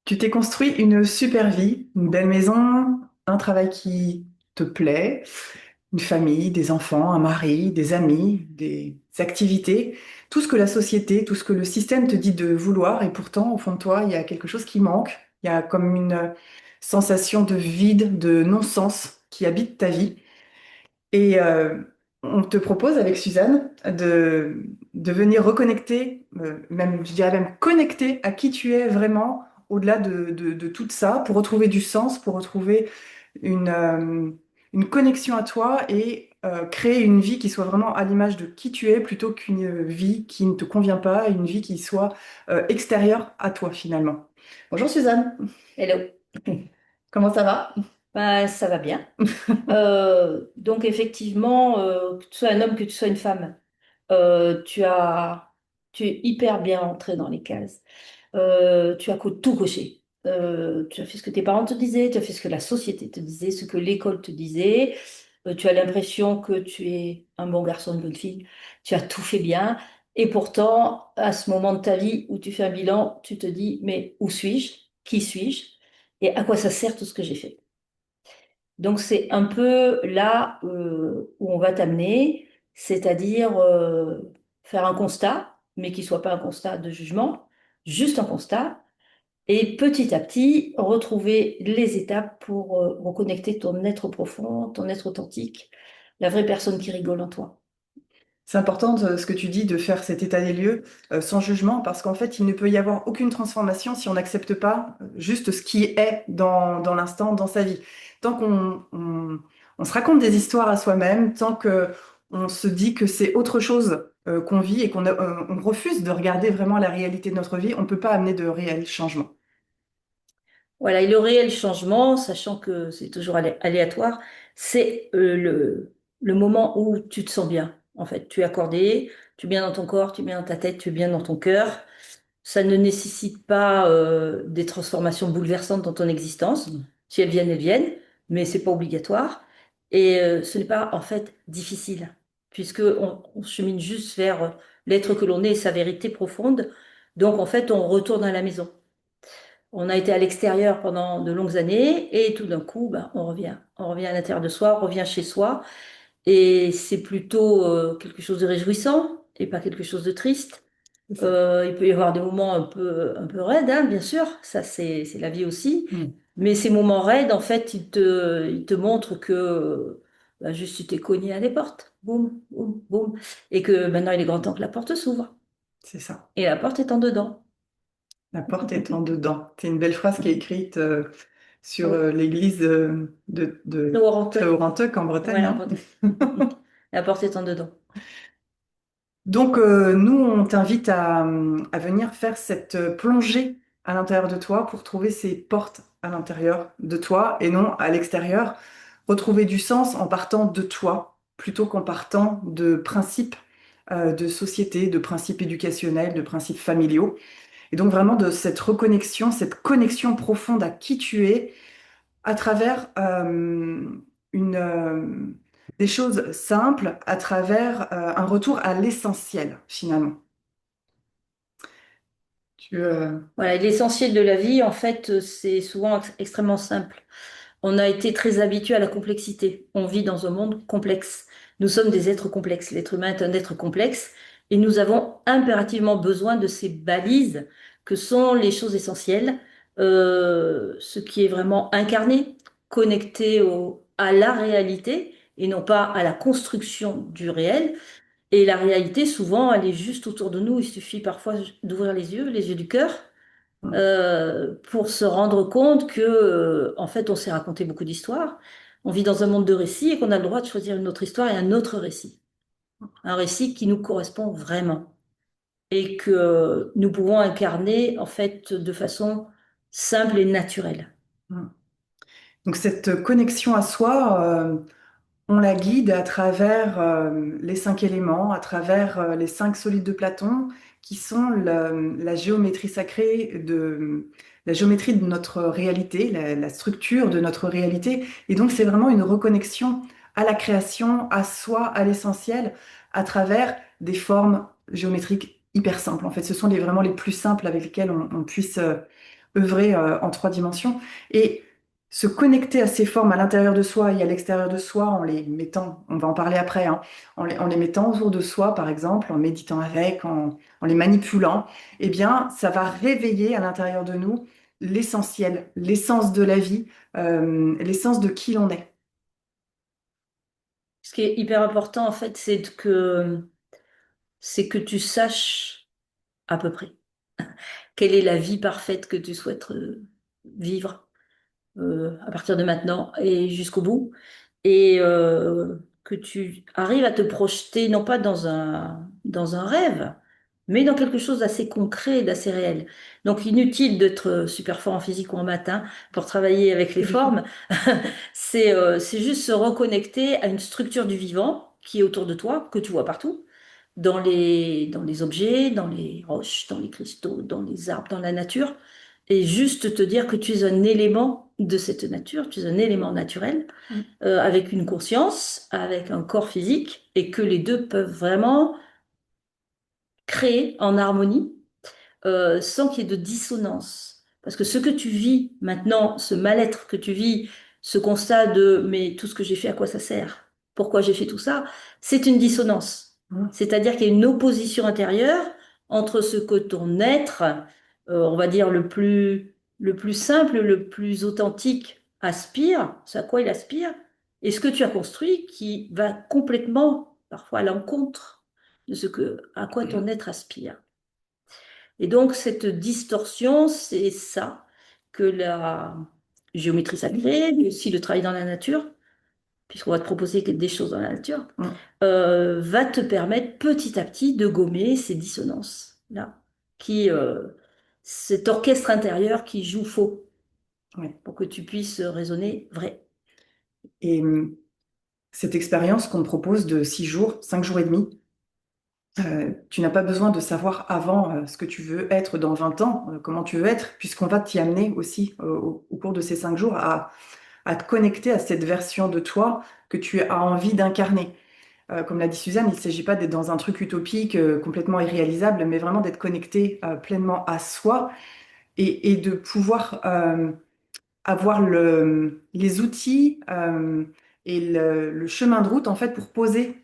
Tu t'es construit une super vie, une belle maison, un travail qui te plaît, une famille, des enfants, un mari, des amis, des activités, tout ce que la société, tout ce que le système te dit de vouloir, et pourtant, au fond de toi, il y a quelque chose qui manque. Il y a comme une sensation de vide, de non-sens qui habite ta vie. Et on te propose avec Suzanne de venir reconnecter, même, je dirais même connecter à qui tu es vraiment au-delà de tout ça, pour retrouver du sens, pour retrouver une connexion à toi et créer une vie qui soit vraiment à l'image de qui tu es plutôt qu'une vie qui ne te convient pas, une vie qui soit extérieure à toi finalement. Bonjour Suzanne, Hello. comment ça va? Bah, ça va bien. Donc effectivement, que tu sois un homme, que tu sois une femme, tu tu es hyper bien entré dans les cases. Tu as tout coché. Tu as fait ce que tes parents te disaient, tu as fait ce que la société te disait, ce que l'école te disait. Tu as l'impression que tu es un bon garçon, une bonne fille. Tu as tout fait bien. Et pourtant, à ce moment de ta vie où tu fais un bilan, tu te dis, mais où suis-je? Qui suis-je? Et à quoi ça sert tout ce que j'ai fait? Donc c'est un peu là où on va t'amener, c'est-à-dire faire un constat, mais qui soit pas un constat de jugement, juste un constat, et petit à petit retrouver les étapes pour reconnecter ton être profond, ton être authentique, la vraie personne qui rigole en toi. C'est important ce que tu dis de faire cet état des lieux sans jugement parce qu'en fait, il ne peut y avoir aucune transformation si on n'accepte pas juste ce qui est dans l'instant, dans sa vie. Tant on se raconte des histoires à soi-même, tant que on se dit que c'est autre chose qu'on vit et on refuse de regarder vraiment la réalité de notre vie, on ne peut pas amener de réel changement. Voilà, et le réel changement, sachant que c'est toujours aléatoire, c'est le moment où tu te sens bien. En fait, tu es accordé, tu es bien dans ton corps, tu es bien dans ta tête, tu es bien dans ton cœur. Ça ne nécessite pas des transformations bouleversantes dans ton existence. Si elles viennent, elles viennent, mais c'est pas obligatoire. Et ce n'est pas en fait difficile, puisque on chemine juste vers l'être que l'on est et sa vérité profonde. Donc en fait, on retourne à la maison. On a été à l'extérieur pendant de longues années et tout d'un coup, ben, on revient. On revient à l'intérieur de soi, on revient chez soi. Et c'est plutôt quelque chose de réjouissant et pas quelque chose de triste. C'est ça. Il peut y avoir des moments un peu raides, hein, bien sûr, ça c'est la vie aussi. Mm. Mais ces moments raides, en fait, ils te montrent que bah, juste tu t'es cogné à des portes. Boum, boum, boum. Et que maintenant il est grand temps que la porte s'ouvre. C'est ça. Et la porte est en dedans. La porte est en dedans. C'est une belle phrase qui est écrite sur Oui. l'église Le de Waranteuil. Tréorenteuc en Bretagne, Voilà, hein. pardon. La porte est en dedans. Donc, nous, on t'invite à venir faire cette plongée à l'intérieur de toi pour trouver ces portes à l'intérieur de toi et non à l'extérieur. Retrouver du sens en partant de toi plutôt qu'en partant de principes de société, de principes éducationnels, de principes familiaux. Et donc, vraiment de cette reconnexion, cette connexion profonde à qui tu es à travers une, des choses simples, à travers un retour à l'essentiel, finalement. Tu, Voilà, et l'essentiel de la vie, en fait, c'est souvent extrêmement simple. On a été très habitué à la complexité. On vit dans un monde complexe. Nous sommes des êtres complexes. L'être humain est un être complexe et nous avons impérativement besoin de ces balises que sont les choses essentielles, ce qui est vraiment incarné, connecté à la réalité et non pas à la construction du réel. Et la réalité, souvent, elle est juste autour de nous. Il suffit parfois d'ouvrir les yeux du cœur, pour se rendre compte que, en fait, on s'est raconté beaucoup d'histoires. On vit dans un monde de récits et qu'on a le droit de choisir une autre histoire et un autre récit. Un récit qui nous correspond vraiment et que nous pouvons incarner, en fait, de façon simple et naturelle. donc cette connexion à soi, on la guide à travers les cinq éléments, à travers les cinq solides de Platon, qui sont la géométrie sacrée la géométrie de notre réalité, la structure de notre réalité. Et donc c'est vraiment une reconnexion à la création, à soi, à l'essentiel, à travers des formes géométriques hyper simples. En fait, ce sont vraiment les plus simples avec lesquelles on puisse œuvrer en trois dimensions et se connecter à ces formes à l'intérieur de soi et à l'extérieur de soi en les mettant, on va en parler après, hein, en les mettant autour de soi, par exemple, en méditant avec, en les manipulant, eh bien, ça va réveiller à l'intérieur de nous l'essentiel, l'essence de la vie, l'essence de qui l'on est. Ce qui est hyper important, en fait, c'est que tu saches à peu près quelle est la vie parfaite que tu souhaites vivre à partir de maintenant et jusqu'au bout. Et que tu arrives à te projeter, non pas dans un rêve, mais dans quelque chose d'assez concret, d'assez réel. Donc inutile d'être super fort en physique ou en maths hein, pour travailler avec les Pas du tout. formes. C'est juste se reconnecter à une structure du vivant qui est autour de toi, que tu vois partout, dans les objets, dans les roches, dans les cristaux, dans les arbres, dans la nature, et juste te dire que tu es un élément de cette nature, tu es un élément naturel avec une conscience, avec un corps physique, et que les deux peuvent vraiment créer en harmonie sans qu'il y ait de dissonance. Parce que ce que tu vis maintenant, ce mal-être que tu vis, ce constat de mais tout ce que j'ai fait, à quoi ça sert? Pourquoi j'ai fait tout ça? C'est une dissonance. Hein. C'est-à-dire qu'il y a une opposition intérieure entre ce que ton être, on va dire le plus simple, le plus authentique, aspire, ce à quoi il aspire, et ce que tu as construit qui va complètement, parfois, à l'encontre de ce à quoi ton être aspire. Et donc, cette distorsion, c'est ça que la géométrie sacrée, mais aussi le travail dans la nature, puisqu'on va te proposer des choses dans la nature, Hein. va te permettre petit à petit de gommer ces dissonances-là, cet orchestre intérieur qui joue faux, Ouais. pour que tu puisses raisonner vrai. Et cette expérience qu'on te propose de 6 jours, 5 jours et demi, tu n'as pas besoin de savoir avant ce que tu veux être dans 20 ans, comment tu veux être, puisqu'on va t'y amener aussi au cours de ces 5 jours à te connecter à cette version de toi que tu as envie d'incarner. Comme l'a dit Suzanne, il ne s'agit pas d'être dans un truc utopique complètement irréalisable, mais vraiment d'être connecté pleinement à soi et de pouvoir avoir les outils et le chemin de route en fait pour poser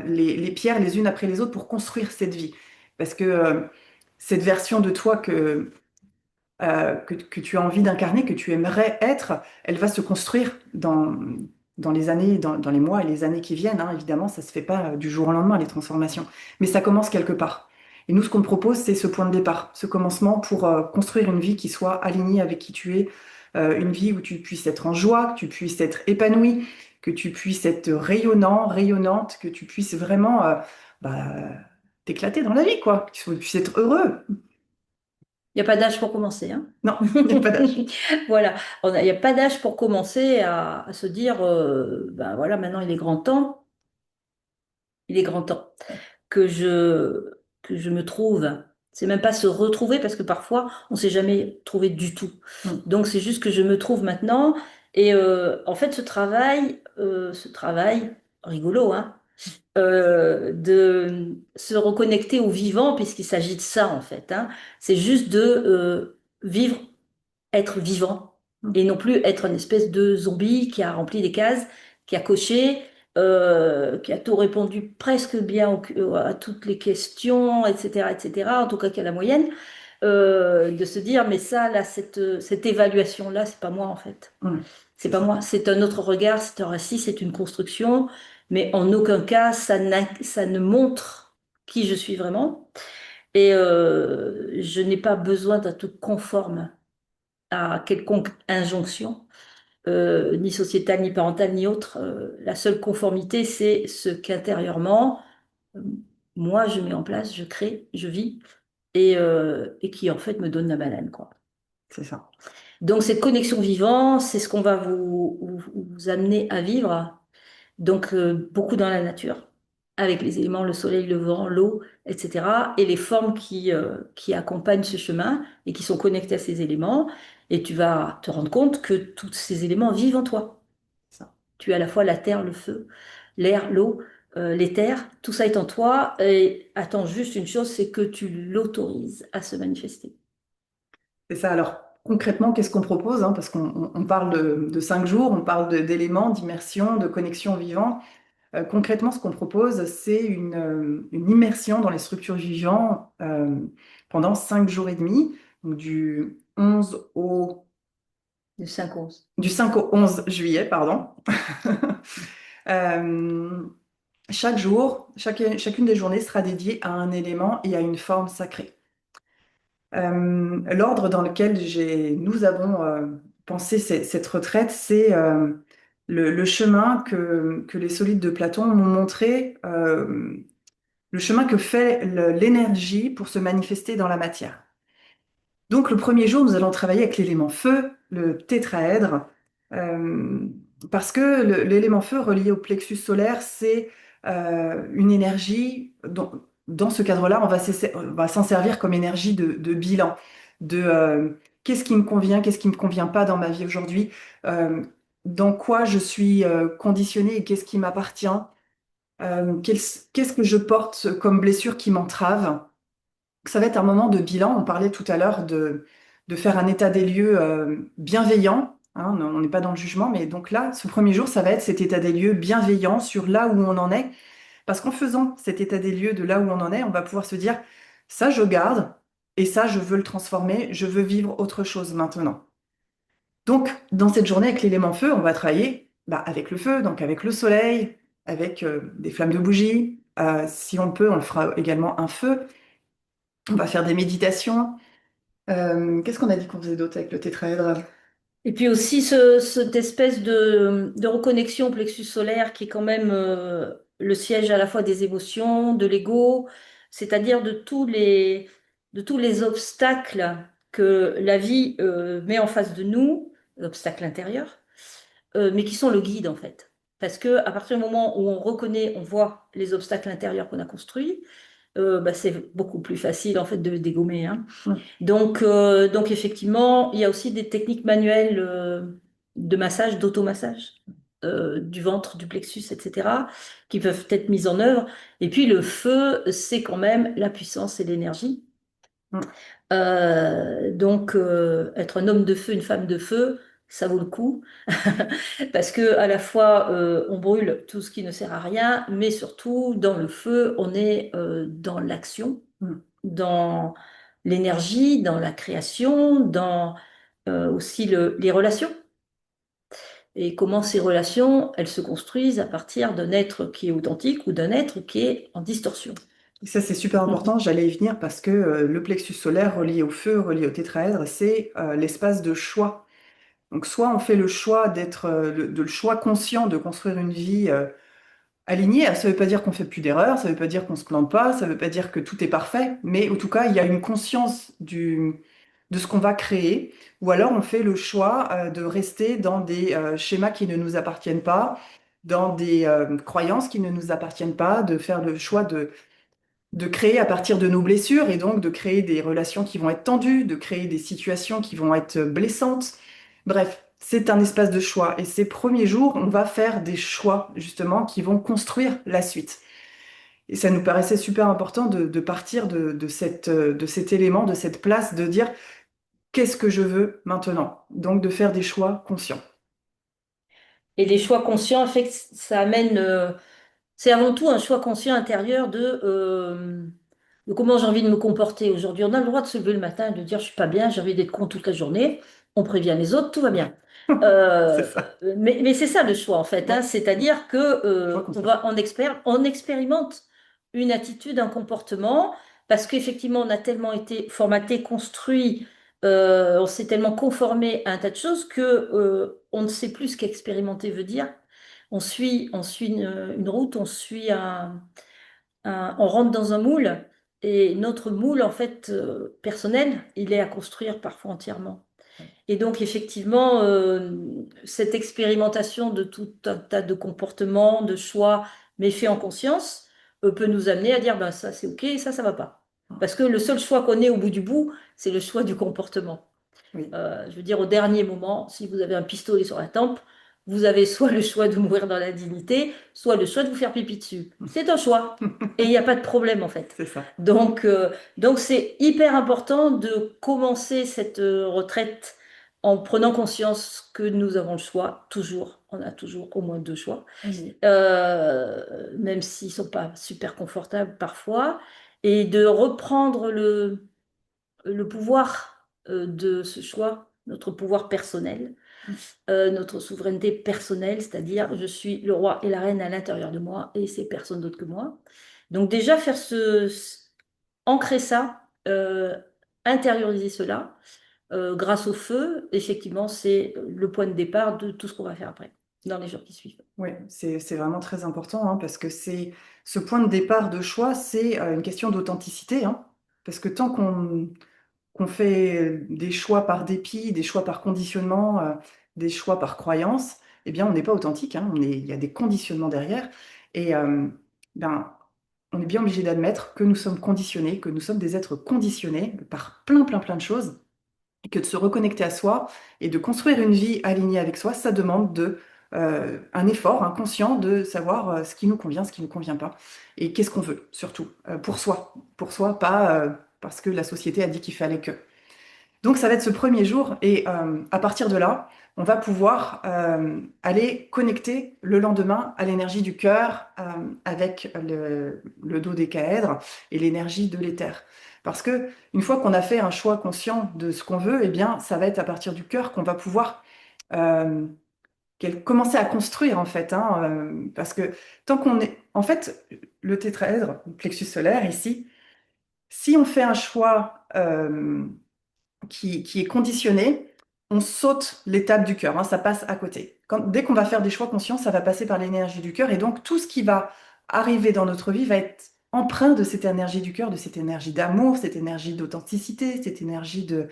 les pierres les unes après les autres pour construire cette vie. Parce que cette version de toi que tu as envie d'incarner, que tu aimerais être, elle va se construire dans les années, dans les mois et les années qui viennent. Hein. Évidemment, ça se fait pas du jour au lendemain, les transformations. Mais ça commence quelque part. Et nous, ce qu'on te propose, c'est ce point de départ, ce commencement pour construire une vie qui soit alignée avec qui tu es, une vie où tu puisses être en joie, que tu puisses être épanoui, que tu puisses être rayonnant, rayonnante, que tu puisses vraiment bah, t'éclater dans la vie, quoi, que tu puisses être heureux. Il n'y a pas d'âge pour commencer, hein. Non, il n'y a pas d'âge. Voilà, il n'y a pas d'âge pour commencer à se dire, ben voilà, maintenant il est grand temps que je me trouve. C'est même pas se retrouver parce que parfois on s'est jamais trouvé du tout. Mm. Donc c'est juste que je me trouve maintenant. Et en fait, ce travail rigolo, hein, de se reconnecter au vivant, puisqu'il s'agit de ça en fait, hein, c'est juste de vivre être vivant et non plus être une espèce de zombie qui a rempli des cases, qui a coché, qui a tout répondu presque bien à toutes les questions, etc., etc., en tout cas qui a la moyenne, de se dire, mais ça, là, cette évaluation-là, c'est pas moi en fait. Mm. C'est C'est pas ça. moi, c'est un autre regard, c'est un récit, c'est une construction, mais en aucun cas, ça ne montre qui je suis vraiment. Et je n'ai pas besoin d'un tout conforme à quelconque injonction, ni sociétale, ni parentale, ni autre. La seule conformité, c'est ce qu'intérieurement, euh, moi, je mets en place, je crée, je vis, et qui en fait me donne la banane, quoi. C'est ça. Donc cette connexion vivant, c'est ce qu'on va vous amener à vivre. Donc beaucoup dans la nature, avec les éléments, le soleil, le vent, l'eau, etc. Et les formes qui accompagnent ce chemin et qui sont connectées à ces éléments. Et tu vas te rendre compte que tous ces éléments vivent en toi. C'est ça. Tu es à la fois la terre, le feu, l'air, l'eau, l'éther, tout ça est en toi. Et attends juste une chose, c'est que tu l'autorises à se manifester. C'est ça. Alors, concrètement, qu'est-ce qu'on propose, hein, parce qu'on parle de 5 jours, on parle d'éléments, d'immersion, de connexion vivant. Concrètement, ce qu'on propose, c'est une immersion dans les structures vivantes pendant 5 jours et demi, donc Du 5-11. du 5 au 11 juillet, pardon. Euh, Chaque jour, chacune des journées sera dédiée à un élément et à une forme sacrée. L'ordre dans lequel nous avons pensé cette retraite, c'est le chemin que les solides de Platon m'ont montré, le chemin que fait l'énergie pour se manifester dans la matière. Donc le premier jour, nous allons travailler avec l'élément feu, le tétraèdre, euh, parce que l'élément feu relié au plexus solaire, c'est une énergie dont, dans ce cadre-là, on va s'en servir comme énergie de bilan, de qu'est-ce qui me convient, qu'est-ce qui me convient pas dans ma vie aujourd'hui, euh, dans quoi je suis conditionnée et qu'est-ce qui m'appartient, qu'est-ce que je porte comme blessure qui m'entrave. Ça va être un moment de bilan. On parlait tout à l'heure de faire un état des lieux bienveillant, hein, on n'est pas dans le jugement, mais donc là, ce premier jour, ça va être cet état des lieux bienveillant sur là où on en est. Parce qu'en faisant cet état des lieux de là où on en est, on va pouvoir se dire, ça, je garde, et ça, je veux le transformer, je veux vivre autre chose maintenant. Donc, dans cette journée avec l'élément feu, on va travailler avec le feu, donc avec le soleil, avec des flammes de bougie. Si on peut, on le fera également un feu. On va faire des méditations. Qu'est-ce qu'on a dit qu'on faisait d'autre avec le tétraèdre? Et puis aussi cette espèce de reconnexion au plexus solaire qui est quand même le siège à la fois des émotions, de l'ego, c'est-à-dire de tous les obstacles que la vie met en face de nous, obstacles intérieurs, mais qui sont le guide en fait. Parce que à partir du moment où on reconnaît, on voit les obstacles intérieurs qu'on a construits, c'est beaucoup plus facile en fait de les dégommer, hein. Ouais. Donc effectivement, il y a aussi des techniques manuelles de massage, d'automassage du ventre, du plexus, etc., qui peuvent être mises en œuvre. Et puis le feu, c'est quand même la puissance et l'énergie. Mm. Être un homme de feu, une femme de feu, ça vaut le coup. Parce que à la fois, on brûle tout ce qui ne sert à rien, mais surtout, dans le feu, on est dans l'action, Mm. dans l'énergie, dans la création, dans aussi les relations. Et comment ces relations, elles se construisent à partir d'un être qui est authentique ou d'un être qui est en distorsion. Et ça, c'est super Mhm. important. J'allais y venir parce que le plexus solaire relié au feu, relié au tétraèdre, c'est l'espace de choix. Donc, soit on fait le choix le choix conscient de construire une vie alignée. Ça ne veut pas dire qu'on fait plus d'erreurs, ça ne veut pas dire qu'on se plante pas, ça ne veut pas dire que tout est parfait, mais en tout cas, il y a une conscience de ce qu'on va créer. Ou alors, on fait le choix de rester dans des schémas qui ne nous appartiennent pas, dans des croyances qui ne nous appartiennent pas, de faire le choix de créer à partir de nos blessures et donc de créer des relations qui vont être tendues, de créer des situations qui vont être blessantes. Bref, c'est un espace de choix. Et ces premiers jours, on va faire des choix justement qui vont construire la suite. Et ça nous paraissait super important de partir de cet élément, de cette place, de dire qu'est-ce que je veux maintenant? Donc de faire des choix conscients. Et les choix conscients, en fait, ça amène, c'est avant tout un choix conscient intérieur de comment j'ai envie de me comporter aujourd'hui. On a le droit de se lever le matin et de dire je suis pas bien, j'ai envie d'être con toute la journée. On prévient les autres, tout va bien. C'est Euh, ça. mais c'est ça le choix en fait, Ouais, hein. C'est-à-dire que choix on conscient. va, on expérimente une attitude, un comportement, parce qu'effectivement on a tellement été formaté, construit, on s'est tellement conformé à un tas de choses que on ne sait plus ce qu'expérimenter veut dire. On suit une route, on rentre dans un moule, et notre moule en fait personnel, il est à construire parfois entièrement. Et donc, effectivement, cette expérimentation de tout un tas de comportements, de choix, mais faits en conscience, peut nous amener à dire, ben, ça c'est OK, ça va pas. Parce que le seul choix qu'on ait au bout du bout, c'est le choix du comportement. Oui. Je veux dire, au dernier moment, si vous avez un pistolet sur la tempe, vous avez soit le choix de mourir dans la dignité, soit le choix de vous faire pipi dessus. C'est un choix. Et il n'y a pas de problème en fait. C'est ça. Donc, donc c'est hyper important de commencer cette retraite en prenant conscience que nous avons le choix, toujours. On a toujours au moins deux choix, Oui. même s'ils ne sont pas super confortables parfois, et de reprendre le pouvoir de ce choix, notre pouvoir personnel, notre souveraineté personnelle, c'est-à-dire je suis le roi et la reine à l'intérieur de moi et c'est personne d'autre que moi. Donc déjà faire ancrer ça, intérioriser cela, grâce au feu, effectivement, c'est le point de départ de tout ce qu'on va faire après, dans les jours qui suivent. Oui, c'est vraiment très important hein, parce que c'est ce point de départ de choix, c'est une question d'authenticité. Hein, parce que tant qu'on fait des choix par dépit, des choix par conditionnement, des choix par croyance, eh bien, on n'est pas authentique. Hein, il y a des conditionnements derrière. Et ben, on est bien obligé d'admettre que nous sommes conditionnés, que nous sommes des êtres conditionnés par plein de choses et que de se reconnecter à soi et de construire une vie alignée avec soi, ça demande un effort inconscient de savoir ce qui nous convient, ce qui ne nous convient pas, et qu'est-ce qu'on veut, surtout, pour soi, pas parce que la société a dit qu'il fallait que. Donc ça va être ce premier jour, et à partir de là, on va pouvoir aller connecter le lendemain à l'énergie du cœur avec le dodécaèdre et l'énergie de l'éther. Parce que une fois qu'on a fait un choix conscient de ce qu'on veut, eh bien, ça va être à partir du cœur qu'on va pouvoir euh, commencer à construire en fait. Hein, parce que tant qu'on est, en fait, le tétraèdre, le plexus solaire ici, si on fait un choix qui est conditionné, on saute l'étape du cœur, hein, ça passe à côté. Dès qu'on va faire des choix conscients, ça va passer par l'énergie du cœur et donc tout ce qui va arriver dans notre vie va être empreint de cette énergie du cœur, de cette énergie d'amour, cette énergie d'authenticité, cette énergie de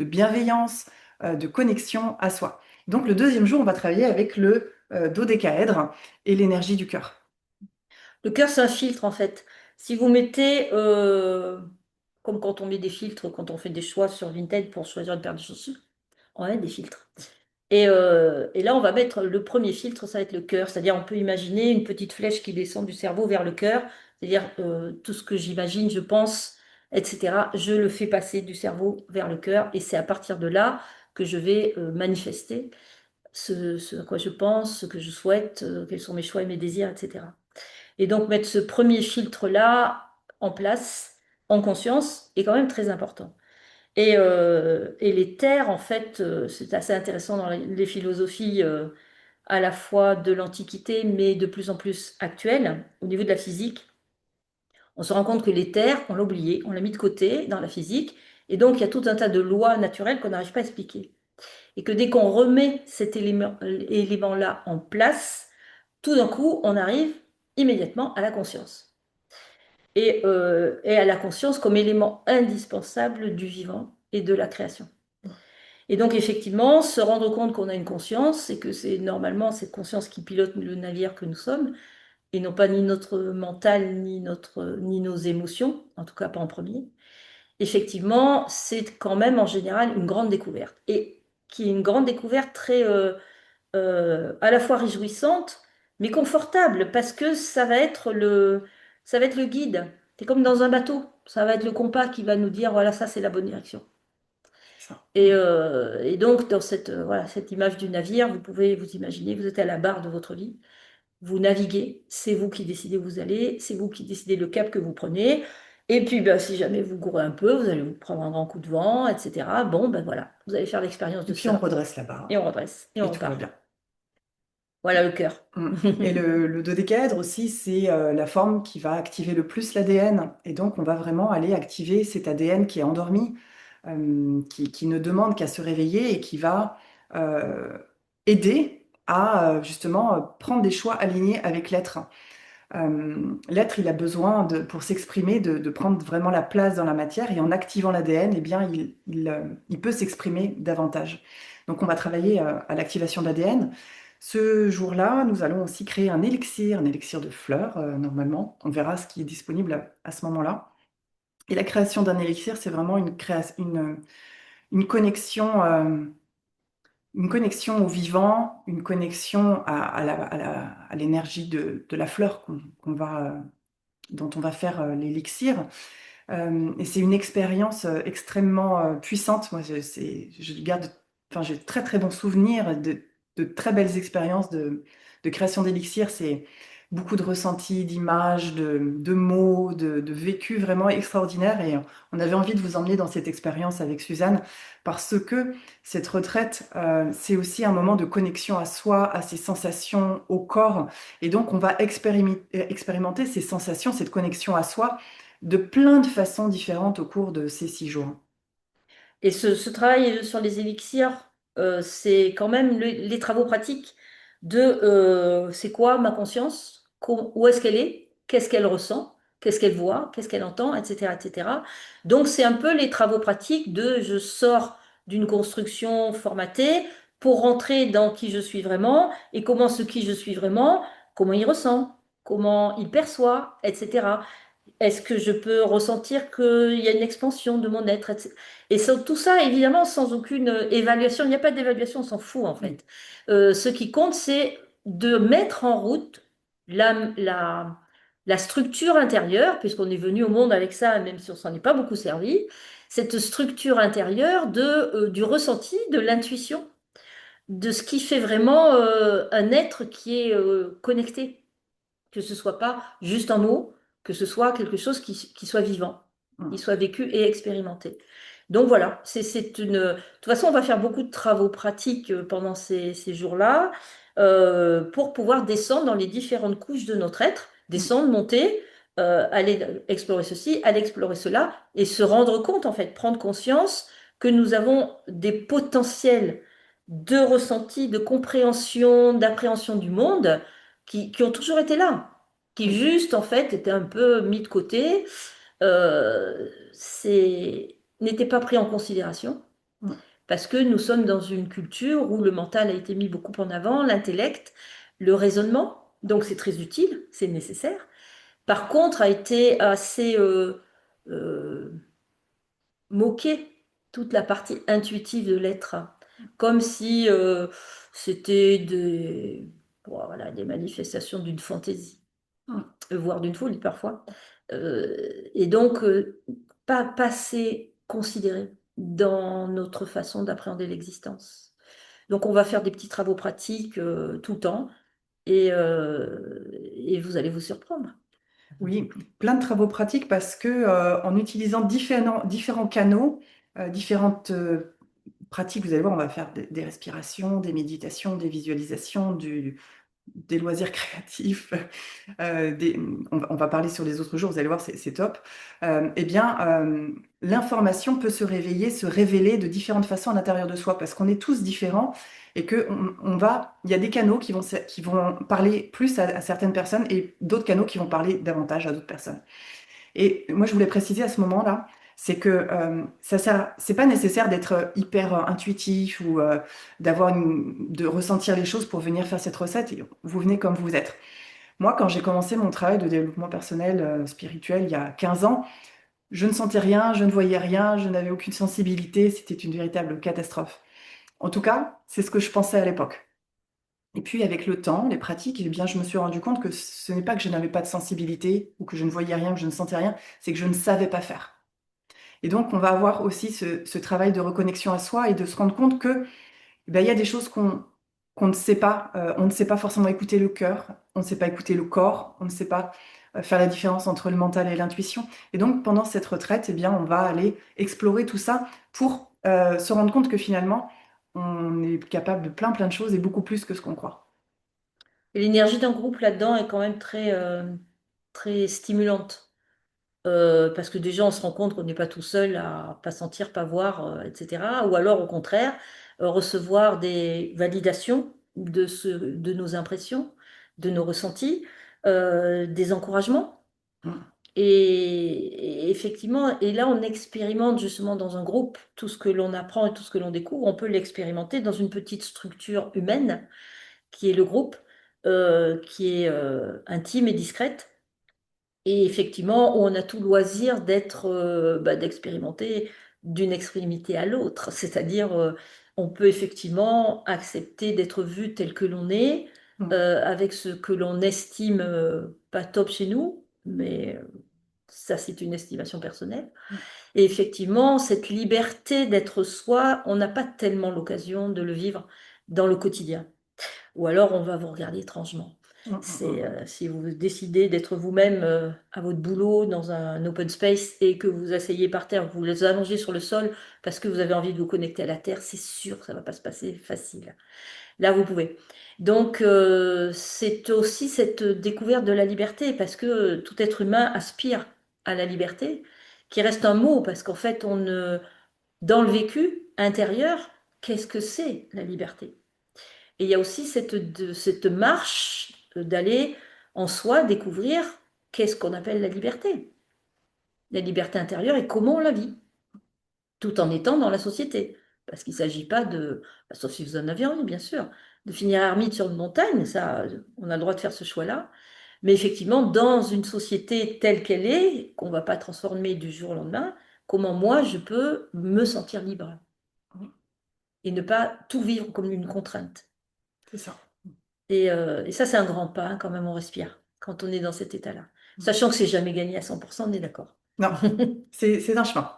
bienveillance, de connexion à soi. Donc le deuxième jour, on va travailler avec le dodécaèdre et l'énergie du cœur. Le cœur, c'est un filtre en fait. Si vous mettez, comme quand on met des filtres, quand on fait des choix sur Vinted pour choisir une paire de chaussures, on met des filtres. Et là, on va mettre le premier filtre, ça va être le cœur. C'est-à-dire, on peut imaginer une petite flèche qui descend du cerveau vers le cœur. C'est-à-dire, tout ce que j'imagine, je pense, etc., je le fais passer du cerveau vers le cœur. Et c'est à partir de là que je vais manifester ce à quoi je pense, ce que je souhaite, quels sont mes choix et mes désirs, etc. Et donc, mettre ce premier filtre-là en place, en conscience, est quand même très important. Et les terres, en fait, c'est assez intéressant dans les philosophies à la fois de l'Antiquité, mais de plus en plus actuelles, au niveau de la physique. On se rend compte que les terres, on l'a oublié, on l'a mis de côté dans la physique, et donc il y a tout un tas de lois naturelles qu'on n'arrive pas à expliquer. Et que dès qu'on remet cet élément-là en place, tout d'un coup, on arrive immédiatement à la conscience. Et à la conscience comme élément indispensable du vivant et de la création. Et donc, effectivement, se rendre compte qu'on a une conscience et que c'est normalement cette conscience qui pilote le navire que nous sommes, et non pas ni notre mental, ni nos émotions, en tout cas pas en premier. Effectivement, c'est quand même en général une grande découverte. Et qui est une grande découverte très à la fois réjouissante, mais confortable, parce que ça va être le guide. C'est comme dans un bateau, ça va être le compas qui va nous dire, voilà, ça c'est la bonne direction. Ça. Et donc, dans voilà, cette image du navire, vous pouvez vous imaginer, vous êtes à la barre de votre vie, vous naviguez, c'est vous qui décidez où vous allez, c'est vous qui décidez le cap que vous prenez. Et puis, ben, si jamais vous courez un peu, vous allez vous prendre un grand coup de vent, etc. Bon, ben voilà, vous allez faire l'expérience Et de puis on ça. redresse la Et barre on redresse, et on et tout va repart. bien. Voilà le cœur. Mm. Et le dodécaèdre aussi, c'est la forme qui va activer le plus l'ADN. Et donc, on va vraiment aller activer cet ADN qui est endormi, qui ne demande qu'à se réveiller et qui va euh, aider à justement prendre des choix alignés avec l'être. L'être, il a besoin, pour s'exprimer, de prendre vraiment la place dans la matière. Et en activant l'ADN, eh bien, il peut s'exprimer davantage. Donc, on va travailler à l'activation de l'ADN. Ce jour-là, nous allons aussi créer un élixir de fleurs, normalement. On verra ce qui est disponible à ce moment-là. Et la création d'un élixir, c'est vraiment une connexion une connexion au vivant, une connexion à l'énergie de la fleur dont on va faire l'élixir. Et c'est une expérience extrêmement puissante. Moi, je garde, enfin, j'ai de très très bons souvenirs de très belles expériences de création d'élixir. C'est beaucoup de ressentis, d'images, de mots, de vécus vraiment extraordinaires. Et on avait envie de vous emmener dans cette expérience avec Suzanne parce que cette retraite, c'est aussi un moment de connexion à soi, à ses sensations, au corps. Et donc, on va expérimenter ces sensations, cette connexion à soi de plein de façons différentes au cours de ces 6 jours. Et ce travail sur les élixirs, c'est quand même les travaux pratiques de c'est quoi ma conscience, où est-ce qu'elle est, qu'est-ce qu'elle ressent, qu'est-ce qu'elle voit, qu'est-ce qu'elle entend, etc., etc. Donc c'est un peu les travaux pratiques de je sors d'une construction formatée pour rentrer dans qui je suis vraiment et comment ce qui je suis vraiment, comment il ressent, comment il perçoit, etc. Est-ce que je peux ressentir qu'il y a une expansion de mon être, etc. Et tout ça, évidemment, sans aucune évaluation. Il n'y a pas d'évaluation, on s'en fout en Mm. fait. Ce qui compte, c'est de mettre en route la, la, la structure intérieure, puisqu'on est venu au monde avec ça, même si on s'en est pas beaucoup servi, cette structure intérieure du ressenti, de l'intuition, de ce qui fait vraiment un être qui est connecté, que ce soit pas juste un mot, que ce soit quelque chose qui soit vivant, qui Mm. soit vécu et expérimenté. Donc voilà, c'est une. De toute façon, on va faire beaucoup de travaux pratiques pendant ces jours-là pour pouvoir descendre dans les différentes couches de notre être, Mm. descendre, monter, aller explorer ceci, aller explorer cela, et se rendre compte, en fait, prendre conscience que nous avons des potentiels de ressenti, de compréhension, d'appréhension du monde qui ont toujours été là, qui Oui. juste en fait étaient un peu mis de côté, n'étaient pas pris en considération Mm. parce que nous sommes dans une culture où le mental a été mis beaucoup en avant, l'intellect, le raisonnement, donc c'est très utile, c'est nécessaire. Par contre, a été assez euh, moqué toute la partie intuitive de l'être, comme si c'était voilà, des manifestations d'une fantaisie, Mm. voire d'une folie parfois. Et donc, pas assez considéré dans notre façon d'appréhender l'existence. Donc, on va faire des petits travaux pratiques tout le temps et vous allez vous surprendre. Oui, plein de travaux pratiques parce que en utilisant différents canaux, différentes pratiques, vous allez voir, on va faire des respirations, des méditations, des visualisations, des loisirs créatifs, des- on va parler sur les autres jours, vous allez voir, c'est top. Eh bien, l'information peut se réveiller, se révéler de différentes façons à l'intérieur de soi parce qu'on est tous différents et que il y a des canaux qui vont parler plus à certaines personnes et d'autres canaux qui vont parler davantage à d'autres personnes. Et moi, je voulais préciser à ce moment-là, c'est que c'est pas nécessaire d'être hyper intuitif ou de ressentir les choses pour venir faire cette recette. Vous venez comme vous êtes. Moi, quand j'ai commencé mon travail de développement personnel spirituel il y a 15 ans, je ne sentais rien, je ne voyais rien, je n'avais aucune sensibilité. C'était une véritable catastrophe. En tout cas, c'est ce que je pensais à l'époque. Et puis, avec le temps, les pratiques, eh bien, je me suis rendu compte que ce n'est pas que je n'avais pas de sensibilité ou que je ne voyais rien, que je ne sentais rien, c'est que je ne savais pas faire. Et donc, on va avoir aussi ce travail de reconnexion à soi et de se rendre compte que il y a des choses qu'on ne sait pas. On ne sait pas forcément écouter le cœur, on ne sait pas écouter le corps, on ne sait pas faire la différence entre le mental et l'intuition. Et donc, pendant cette retraite, eh bien, on va aller explorer tout ça pour se rendre compte que finalement, on est capable de plein de choses et beaucoup plus que ce qu'on croit. Et l'énergie d'un groupe là-dedans est quand même très stimulante. Parce que déjà, on se rend compte qu'on n'est pas tout seul à pas sentir, pas voir, etc. Ou alors, au contraire, recevoir des validations de nos impressions, de nos ressentis, des encouragements. Mm. Et effectivement, et là, on expérimente justement dans un groupe tout ce que l'on apprend et tout ce que l'on découvre. On peut l'expérimenter dans une petite structure humaine qui est le groupe, qui est intime et discrète. Et effectivement, on a tout loisir d'expérimenter d'une extrémité à l'autre. C'est-à-dire, on peut effectivement accepter d'être vu tel que l'on est, Mm. avec ce que l'on estime pas top chez nous, mais ça c'est une estimation personnelle. Mm. Et effectivement, cette liberté d'être soi, on n'a pas tellement l'occasion de le vivre dans le quotidien. Ou alors on va vous regarder étrangement. Mm, mm, C'est mm, si vous décidez d'être vous-même à votre boulot dans un open space et que vous asseyez par terre, vous les allongez sur le sol parce que vous avez envie de vous connecter à la terre, c'est sûr que ça va pas se passer facile. Là, vous pouvez. Donc, c'est aussi cette découverte de la liberté parce que tout être humain aspire à la liberté, qui reste un mot parce qu'en fait, dans le vécu intérieur, qu'est-ce que c'est la liberté? Et il y a aussi cette marche d'aller en soi découvrir qu'est-ce qu'on appelle la liberté intérieure et comment on la vit, tout en étant dans la société. Parce qu'il ne s'agit pas sauf si vous en avez envie, bien sûr, de finir ermite sur une montagne, ça, on a le droit de faire ce choix-là. Mais effectivement, dans une société telle qu'elle est, qu'on ne va pas transformer du jour au lendemain, comment moi je peux me sentir libre mm. et ne pas tout vivre comme une contrainte. C'est ça. Et ça, c'est un grand pas, hein, quand même, on respire quand on est dans cet état-là. Sachant que c'est jamais gagné à 100%, on est d'accord. Non, c'est un chemin.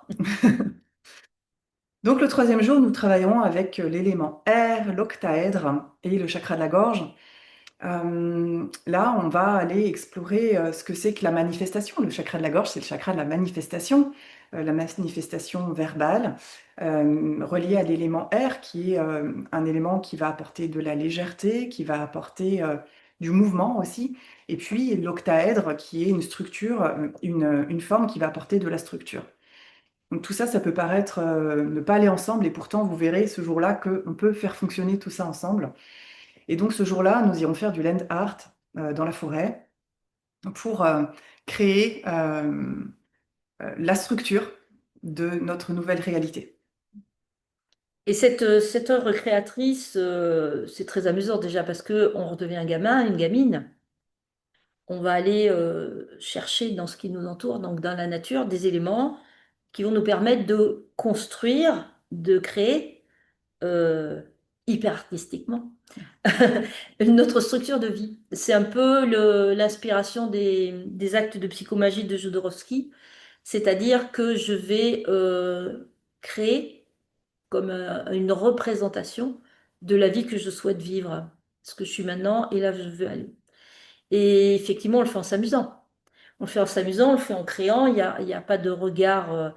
Donc le troisième jour, nous travaillerons avec l'élément air, l'octaèdre et le chakra de la gorge. Là, on va aller explorer ce que c'est que la manifestation. Le chakra de la gorge, c'est le chakra de la manifestation verbale, reliée à l'élément air, qui est un élément qui va apporter de la légèreté, qui va apporter du mouvement aussi. Et puis l'octaèdre, qui est une structure, une forme qui va apporter de la structure. Donc tout ça, ça peut paraître ne pas aller ensemble, et pourtant vous verrez ce jour-là qu'on peut faire fonctionner tout ça ensemble. Et donc ce jour-là, nous irons faire du land art dans la forêt pour créer la structure de notre nouvelle réalité. Et cette œuvre créatrice, c'est très amusant déjà parce que on redevient un gamin, une gamine. On va aller chercher dans ce qui nous entoure, donc dans la nature, des éléments qui vont nous permettre de construire, de créer euh, hyper artistiquement notre structure de vie. C'est un peu l'inspiration des actes de psychomagie de Jodorowsky, c'est-à-dire que je vais créer comme une représentation de la vie que je souhaite vivre, ce que je suis maintenant et là où je veux aller. Et effectivement, on le fait en s'amusant. On le fait en s'amusant, on le fait en créant. Il y a pas de regard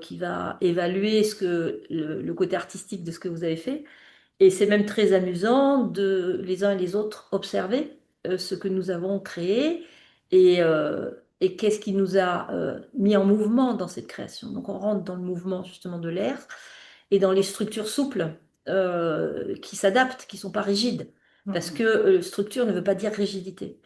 qui va évaluer le côté artistique de ce que vous avez fait. Et c'est même très amusant de les uns et les autres observer ce que nous avons créé et qu'est-ce qui nous a mis en mouvement dans cette création. Donc on rentre dans le mouvement justement de l'air et dans les structures souples qui s'adaptent, qui ne sont pas rigides. Parce que Mhm. structure ne veut pas dire rigidité.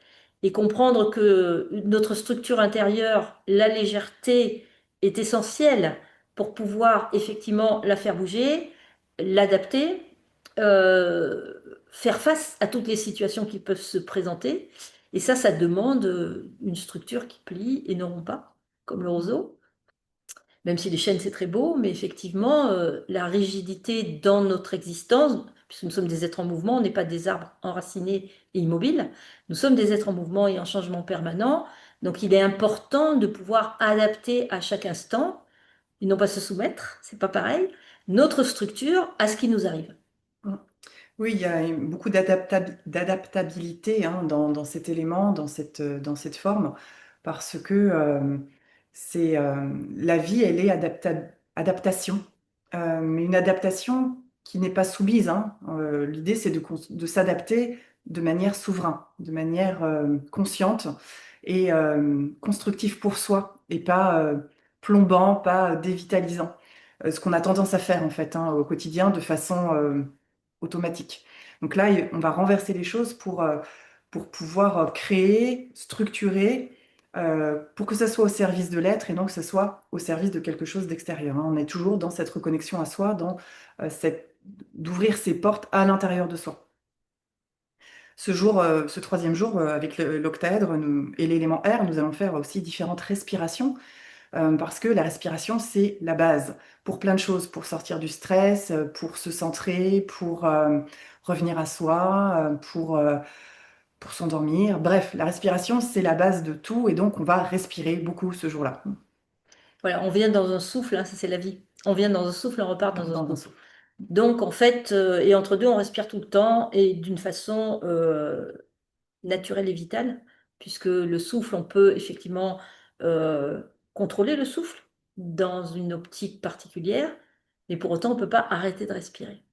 Et comprendre que notre structure intérieure, la légèreté est essentielle pour pouvoir effectivement la faire bouger, l'adapter, euh, faire face à toutes les situations qui peuvent se présenter. Et ça demande une structure qui plie et ne rompt pas, comme le roseau. Même si les chaînes, c'est très beau, mais effectivement, la rigidité dans notre existence, puisque nous sommes des êtres en mouvement, on n'est pas des arbres enracinés et immobiles, nous sommes des êtres en mouvement et en changement permanent. Donc il est important de pouvoir adapter à chaque instant, et non pas se soumettre, c'est pas pareil, notre structure à ce qui nous arrive. Mhm. Oui, il y a beaucoup d'adaptabilité hein, dans cet élément, dans cette forme, parce que la vie, elle est adaptation. Mais une adaptation qui n'est pas soumise, hein. L'idée, c'est de s'adapter de manière souveraine, de manière consciente et constructive pour soi, et pas plombant, pas dévitalisant. Ce qu'on a tendance à faire en fait hein, au quotidien de façon automatique. Donc là, on va renverser les choses pour pouvoir créer, structurer, pour que ça soit au service de l'être et non que ce soit au service de quelque chose d'extérieur, hein. On est toujours dans cette reconnexion à soi, dans d'ouvrir ses portes à l'intérieur de soi. Ce troisième jour, avec l'octaèdre et l'élément air, nous allons faire aussi différentes respirations parce que la respiration, c'est la base pour plein de choses, pour sortir du stress, pour se centrer, pour revenir à soi, pour s'endormir. Bref, la respiration, c'est la base de tout et donc on va respirer beaucoup ce jour-là. Voilà, on vient dans un souffle, hein, ça c'est la vie. On vient dans un souffle, on repart dans un Dans un souffle. souffle. Donc en fait, et entre deux, on respire tout le temps et d'une façon naturelle et vitale, puisque le souffle, on peut effectivement euh, contrôler le souffle dans une optique particulière, mais pour autant, on ne peut pas arrêter de respirer.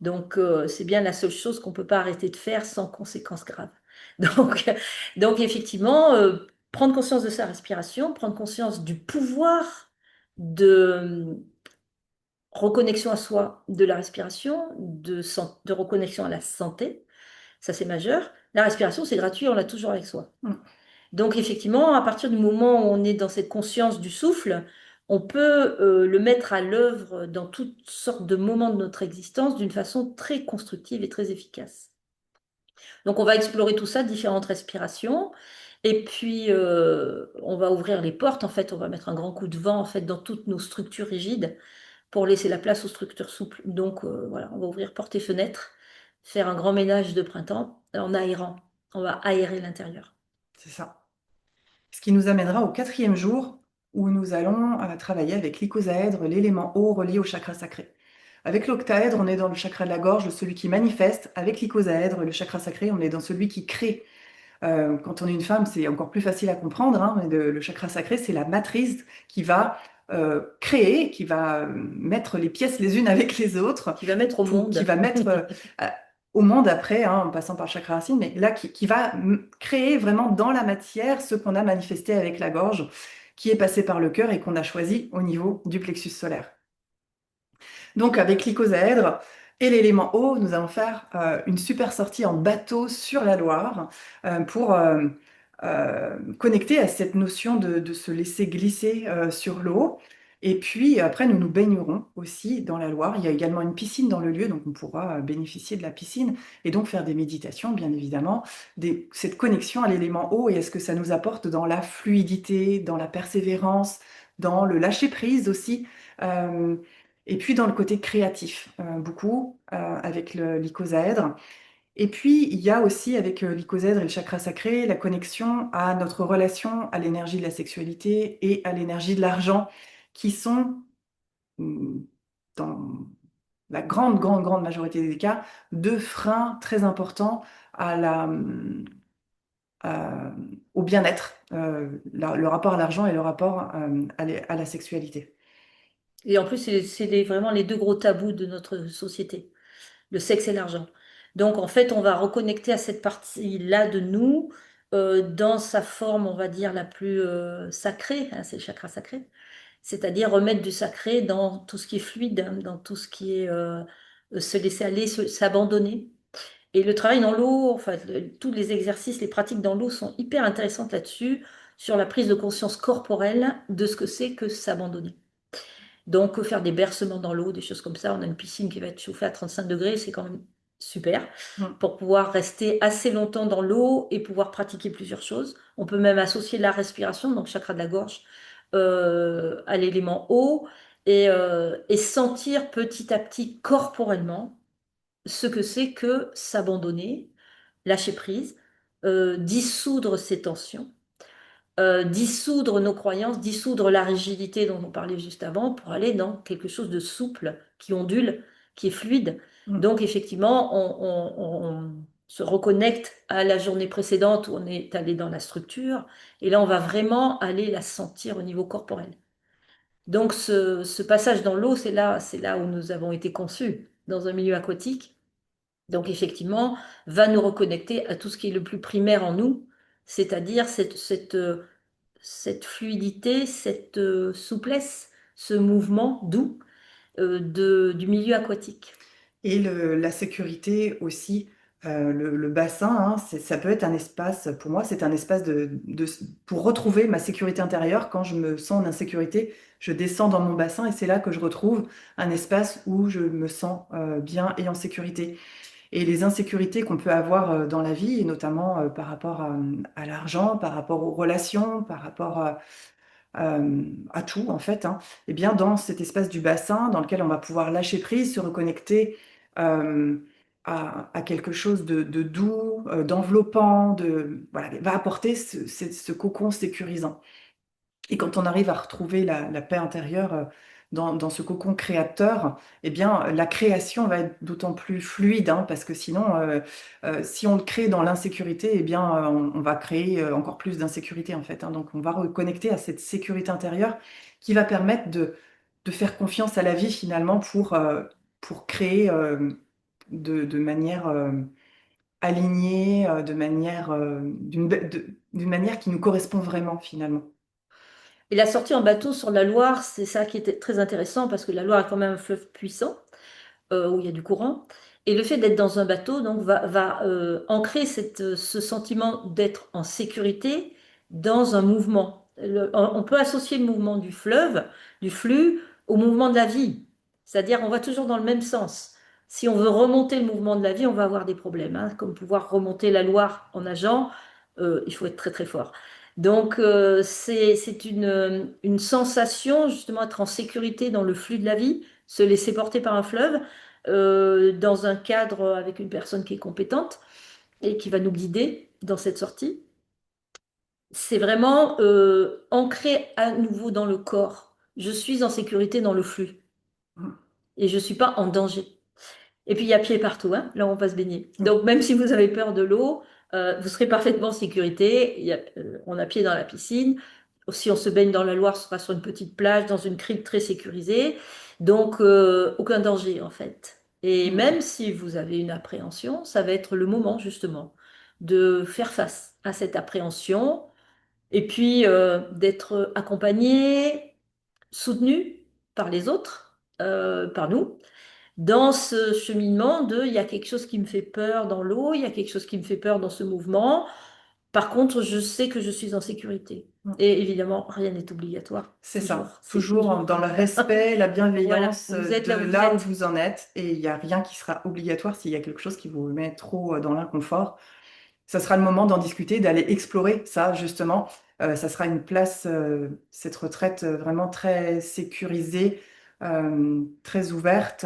Donc, c'est bien la seule chose qu'on ne peut pas arrêter de faire sans conséquences graves. Donc, donc effectivement, prendre conscience de sa respiration, prendre conscience du pouvoir de reconnexion à soi de la respiration, de reconnexion à la santé, ça c'est majeur. La respiration, c'est gratuit, on l'a toujours avec soi. Mm. Donc effectivement, à partir du moment où on est dans cette conscience du souffle, on peut le mettre à l'œuvre dans toutes sortes de moments de notre existence d'une façon très constructive et très efficace. Donc on va explorer tout ça, différentes respirations, et puis on va ouvrir les portes. En fait, on va mettre un grand coup de vent en fait dans toutes nos structures rigides pour laisser la place aux structures souples. Donc voilà, on va ouvrir portes et fenêtres, faire un grand ménage de printemps en aérant. On va aérer l'intérieur. C'est ça. Ce qui nous amènera au quatrième jour où nous allons travailler avec l'icosaèdre, l'élément eau relié au chakra sacré. Avec l'octaèdre, on est dans le chakra de la gorge, celui qui manifeste. Avec l'icosaèdre, le chakra sacré, on est dans celui qui crée. Quand on est une femme, c'est encore plus facile à comprendre, hein, mais le chakra sacré, c'est la matrice qui va créer, qui va mettre les pièces les unes avec les autres, Qui va mettre au qui monde. va mettre au monde après, hein, en passant par le chakra racine, mais là, qui va créer vraiment dans la matière ce qu'on a manifesté avec la gorge, qui est passé par le cœur et qu'on a choisi au niveau du plexus solaire. Donc avec l'icosaèdre et l'élément eau, nous allons faire une super sortie en bateau sur la Loire pour connecter à cette notion de se laisser glisser sur l'eau. Et puis après, nous nous baignerons aussi dans la Loire. Il y a également une piscine dans le lieu, donc on pourra bénéficier de la piscine et donc faire des méditations, bien évidemment, cette connexion à l'élément eau et à ce que ça nous apporte dans la fluidité, dans la persévérance, dans le lâcher-prise aussi. Euh, et puis dans le côté créatif, beaucoup avec l'icosaèdre. Et puis il y a aussi avec l'icosaèdre et le chakra sacré la connexion à notre relation à l'énergie de la sexualité et à l'énergie de l'argent, qui sont, dans la grande, grande, grande majorité des cas, deux freins très importants à à- au bien-être, le rapport à l'argent et le rapport à la sexualité. Et en plus, c'est vraiment les deux gros tabous de notre société, le sexe et l'argent. Donc, en fait, on va reconnecter à cette partie-là de nous dans sa forme, on va dire, la plus sacrée, hein, c'est le chakra sacré, c'est-à-dire remettre du sacré dans tout ce qui est fluide, hein, dans tout ce qui est se laisser aller, s'abandonner. Et le travail dans l'eau, enfin, tous les exercices, les pratiques dans l'eau sont hyper intéressantes là-dessus, sur la prise de conscience corporelle de ce que c'est que s'abandonner. Donc, faire des bercements dans l'eau, des choses comme ça. On a une piscine qui va être chauffée à 35 degrés, c'est quand même super Mm. pour pouvoir rester assez longtemps dans l'eau et pouvoir pratiquer plusieurs choses. On peut même associer la respiration, donc chakra de la gorge, à l'élément eau et sentir petit à petit corporellement ce que c'est que s'abandonner, lâcher prise, dissoudre ses tensions, dissoudre nos croyances, dissoudre la rigidité dont on parlait juste avant pour aller dans quelque chose de souple, qui ondule, qui est fluide. Mm. Donc effectivement, on se reconnecte à la journée précédente où on est allé dans la structure et là on va vraiment aller la sentir au niveau corporel. Donc ce passage dans l'eau, c'est là où nous avons été conçus, dans un milieu aquatique. Donc effectivement, va nous reconnecter à tout ce qui est le plus primaire en nous, c'est-à-dire cette fluidité, cette souplesse, ce mouvement doux du milieu aquatique. Et la sécurité aussi, le bassin, hein, ça peut être un espace, pour moi, c'est un espace pour retrouver ma sécurité intérieure. Quand je me sens en insécurité, je descends dans mon bassin et c'est là que je retrouve un espace où je me sens bien et en sécurité. Et les insécurités qu'on peut avoir dans la vie, et notamment par rapport à l'argent, par rapport aux relations, par rapport à tout en fait, hein, et bien dans cet espace du bassin dans lequel on va pouvoir lâcher prise, se reconnecter euh, à quelque chose de doux, d'enveloppant, voilà, va apporter ce cocon sécurisant. Et quand on arrive à retrouver la paix intérieure dans ce cocon créateur, eh bien, la création va être d'autant plus fluide, hein, parce que sinon, si on le crée dans l'insécurité, eh bien, on va créer encore plus d'insécurité, en fait, hein. Donc, on va reconnecter à cette sécurité intérieure qui va permettre de faire confiance à la vie, finalement, pour créer de manière alignée, d'une manière qui nous correspond vraiment, finalement. Et la sortie en bateau sur la Loire, c'est ça qui était très intéressant parce que la Loire est quand même un fleuve puissant. Où il y a du courant. Et le fait d'être dans un bateau donc, va ancrer ce sentiment d'être en sécurité dans un mouvement. On peut associer le mouvement du fleuve, du flux, au mouvement de la vie. C'est-à-dire on va toujours dans le même sens. Si on veut remonter le mouvement de la vie, on va avoir des problèmes, hein, comme pouvoir remonter la Loire en nageant, il faut être très très fort. Donc c'est une sensation justement être en sécurité dans le flux de la vie, se laisser porter par un fleuve dans un cadre avec une personne qui est compétente et qui va nous guider dans cette sortie. C'est vraiment ancré à nouveau dans le corps. Je suis en sécurité dans le flux et je ne suis pas en danger. Et puis il y a pied partout, hein, là où on va se baigner. Donc même si vous avez peur de l'eau, vous serez parfaitement en sécurité. On a pied dans la piscine. Si on se baigne dans la Loire, ce sera sur une petite plage, dans une crique très sécurisée. Donc aucun danger en fait. Et même si vous avez une appréhension, ça va être le moment justement de faire face à cette appréhension et puis d'être accompagné, soutenu par les autres, par nous dans ce cheminement de il y a quelque chose qui me fait peur dans l'eau, il y a quelque chose qui me fait peur dans ce mouvement. Par contre, je sais que je suis en sécurité. Et évidemment, rien n'est obligatoire. C'est ça, Toujours. C'est toujours toujours dans comme le ça. respect, la Voilà, bienveillance vous êtes de là où vous là où êtes. vous en êtes, et il n'y a rien qui sera obligatoire s'il y a quelque chose qui vous met trop dans l'inconfort. Ça sera le moment d'en discuter, d'aller explorer ça, justement. Ça sera une place, cette retraite, vraiment très sécurisée, très ouverte,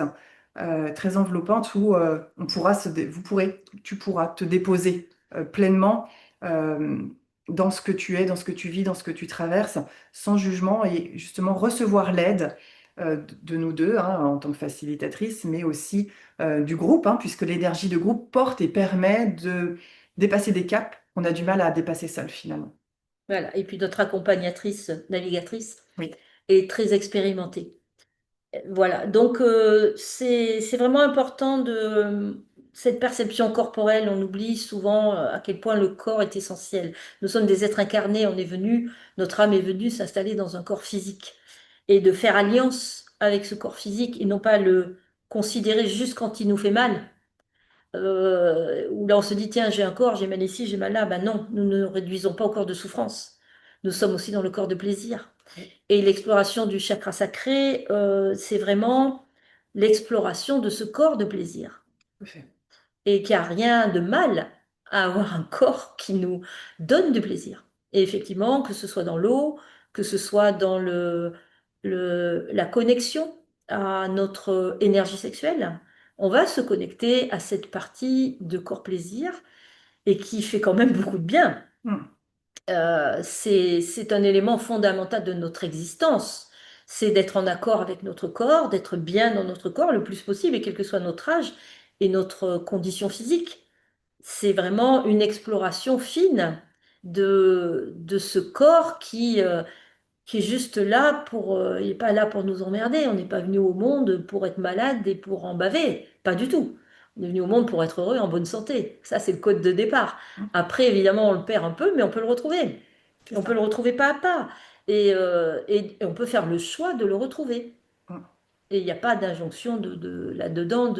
très enveloppante, où vous pourrez, tu pourras te déposer pleinement euh, dans ce que tu es, dans ce que tu vis, dans ce que tu traverses, sans jugement, et justement recevoir l'aide de nous deux, hein, en tant que facilitatrice, mais aussi du groupe, hein, puisque l'énergie de groupe porte et permet de dépasser des caps qu'on a du mal à dépasser seul finalement. Voilà. Et puis notre accompagnatrice, navigatrice, Oui. est très expérimentée. Voilà, donc c'est vraiment important de cette perception corporelle. On oublie souvent à quel point le corps est essentiel. Nous sommes des êtres incarnés, on est venu, notre âme est venue s'installer dans un corps physique et de faire alliance avec ce corps physique et non pas le considérer juste quand il nous fait mal. Où là on se dit tiens j'ai un corps, j'ai mal ici, j'ai mal là. Ben non, nous ne réduisons pas au corps de souffrance. Nous sommes aussi dans le corps de plaisir. Et l'exploration du chakra sacré, c'est vraiment l'exploration de ce corps de plaisir. Parfait. Et qu'il n'y a rien de mal à avoir un corps qui nous donne du plaisir. Et effectivement, que ce soit dans l'eau, que ce soit dans la connexion à notre énergie sexuelle, on va se connecter à cette partie de corps plaisir et qui fait quand même beaucoup de bien. Hmm. C'est un élément fondamental de notre existence. C'est d'être en accord avec notre corps, d'être bien dans notre corps le plus possible, et quel que soit notre âge et notre condition physique. C'est vraiment une exploration fine de ce corps qui est juste là il n'est pas là pour nous emmerder. On n'est pas venu au monde pour être malade et pour en baver. Pas du tout. On est venu au monde pour être heureux et en bonne santé. Ça, c'est le code de départ. Hmm. Après, évidemment, on le perd un peu, mais on peut le retrouver. C'est On peut le ça. retrouver pas à pas. Et on peut faire le choix de le retrouver. Hmm. Et il n'y a pas d'injonction là-dedans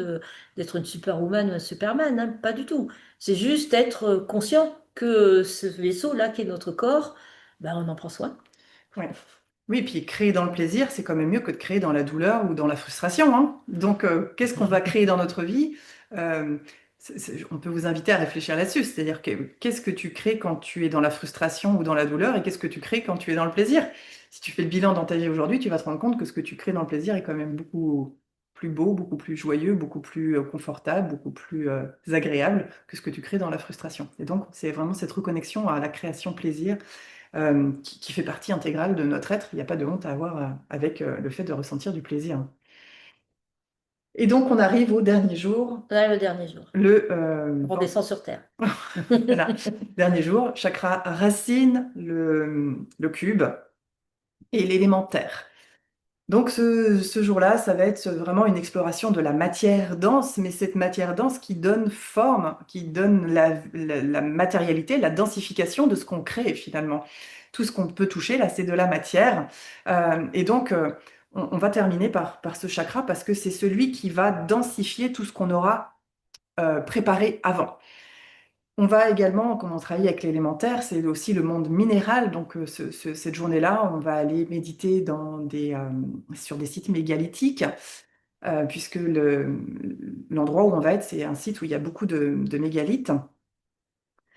d'être une superwoman ou un superman, hein, pas du tout. C'est juste être conscient que ce vaisseau-là, qui est notre corps, ben, on en prend soin. Ouais. Oui, puis créer dans le plaisir, c'est quand même mieux que de créer dans la douleur ou dans la frustration, hein. Donc, qu'est-ce qu'on va créer dans notre vie? Euh, On peut vous inviter à réfléchir là-dessus. C'est-à-dire que qu'est-ce que tu crées quand tu es dans la frustration ou dans la douleur et qu'est-ce que tu crées quand tu es dans le plaisir? Si tu fais le bilan dans ta vie aujourd'hui, tu vas te rendre compte que ce que tu crées dans le plaisir est quand même beaucoup plus beau, beaucoup plus joyeux, beaucoup plus confortable, beaucoup plus agréable que ce que tu crées dans la frustration. Et donc, c'est vraiment cette reconnexion à la création plaisir qui fait partie intégrale de notre être. Il n'y a pas de honte à avoir avec le fait de ressentir du plaisir. Et donc, on arrive au dernier jour, Là, le dernier jour. le On redescend sur Terre. voilà, dernier jour, chakra racine, le cube et l'élémentaire. Donc ce jour-là, ça va être vraiment une exploration de la matière dense, mais cette matière dense qui donne forme, qui donne la matérialité, la densification de ce qu'on crée finalement. Tout ce qu'on peut toucher, là, c'est de la matière. Et donc, on va terminer par ce chakra parce que c'est celui qui va densifier tout ce qu'on aura préparé avant. On va également, comme on travaille avec l'élémentaire, c'est aussi le monde minéral. Donc, cette journée-là, on va aller méditer sur des sites mégalithiques, puisque l'endroit où on va être, c'est un site où il y a beaucoup de mégalithes.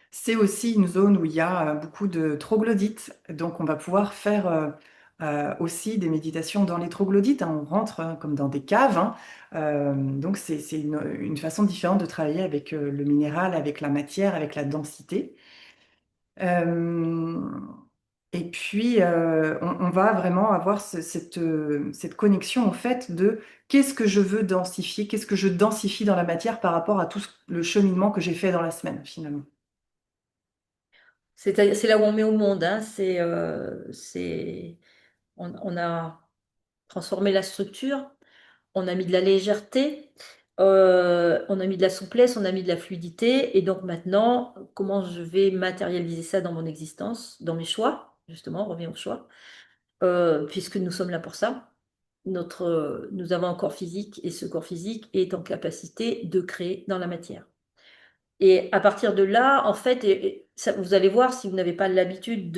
C'est aussi une zone où il y a beaucoup de troglodytes. Donc, on va pouvoir faire aussi des méditations dans les troglodytes, hein. On rentre comme dans des caves, hein. Donc, c'est une façon différente de travailler avec le minéral, avec la matière, avec la densité. Euh, et puis, on va vraiment avoir cette connexion au fait de qu'est-ce que je veux densifier, qu'est-ce que je densifie dans la matière par rapport à le cheminement que j'ai fait dans la semaine, finalement. C'est là où on met au monde, hein. On a transformé la structure, on a mis de la légèreté, on a mis de la souplesse, on a mis de la fluidité. Et donc maintenant, comment je vais matérialiser ça dans mon existence, dans mes choix, justement, on revient au choix, puisque nous sommes là pour ça. Nous avons un corps physique et ce corps physique est en capacité de créer dans la matière. Et à partir de là, en fait, vous allez voir, si vous n'avez pas l'habitude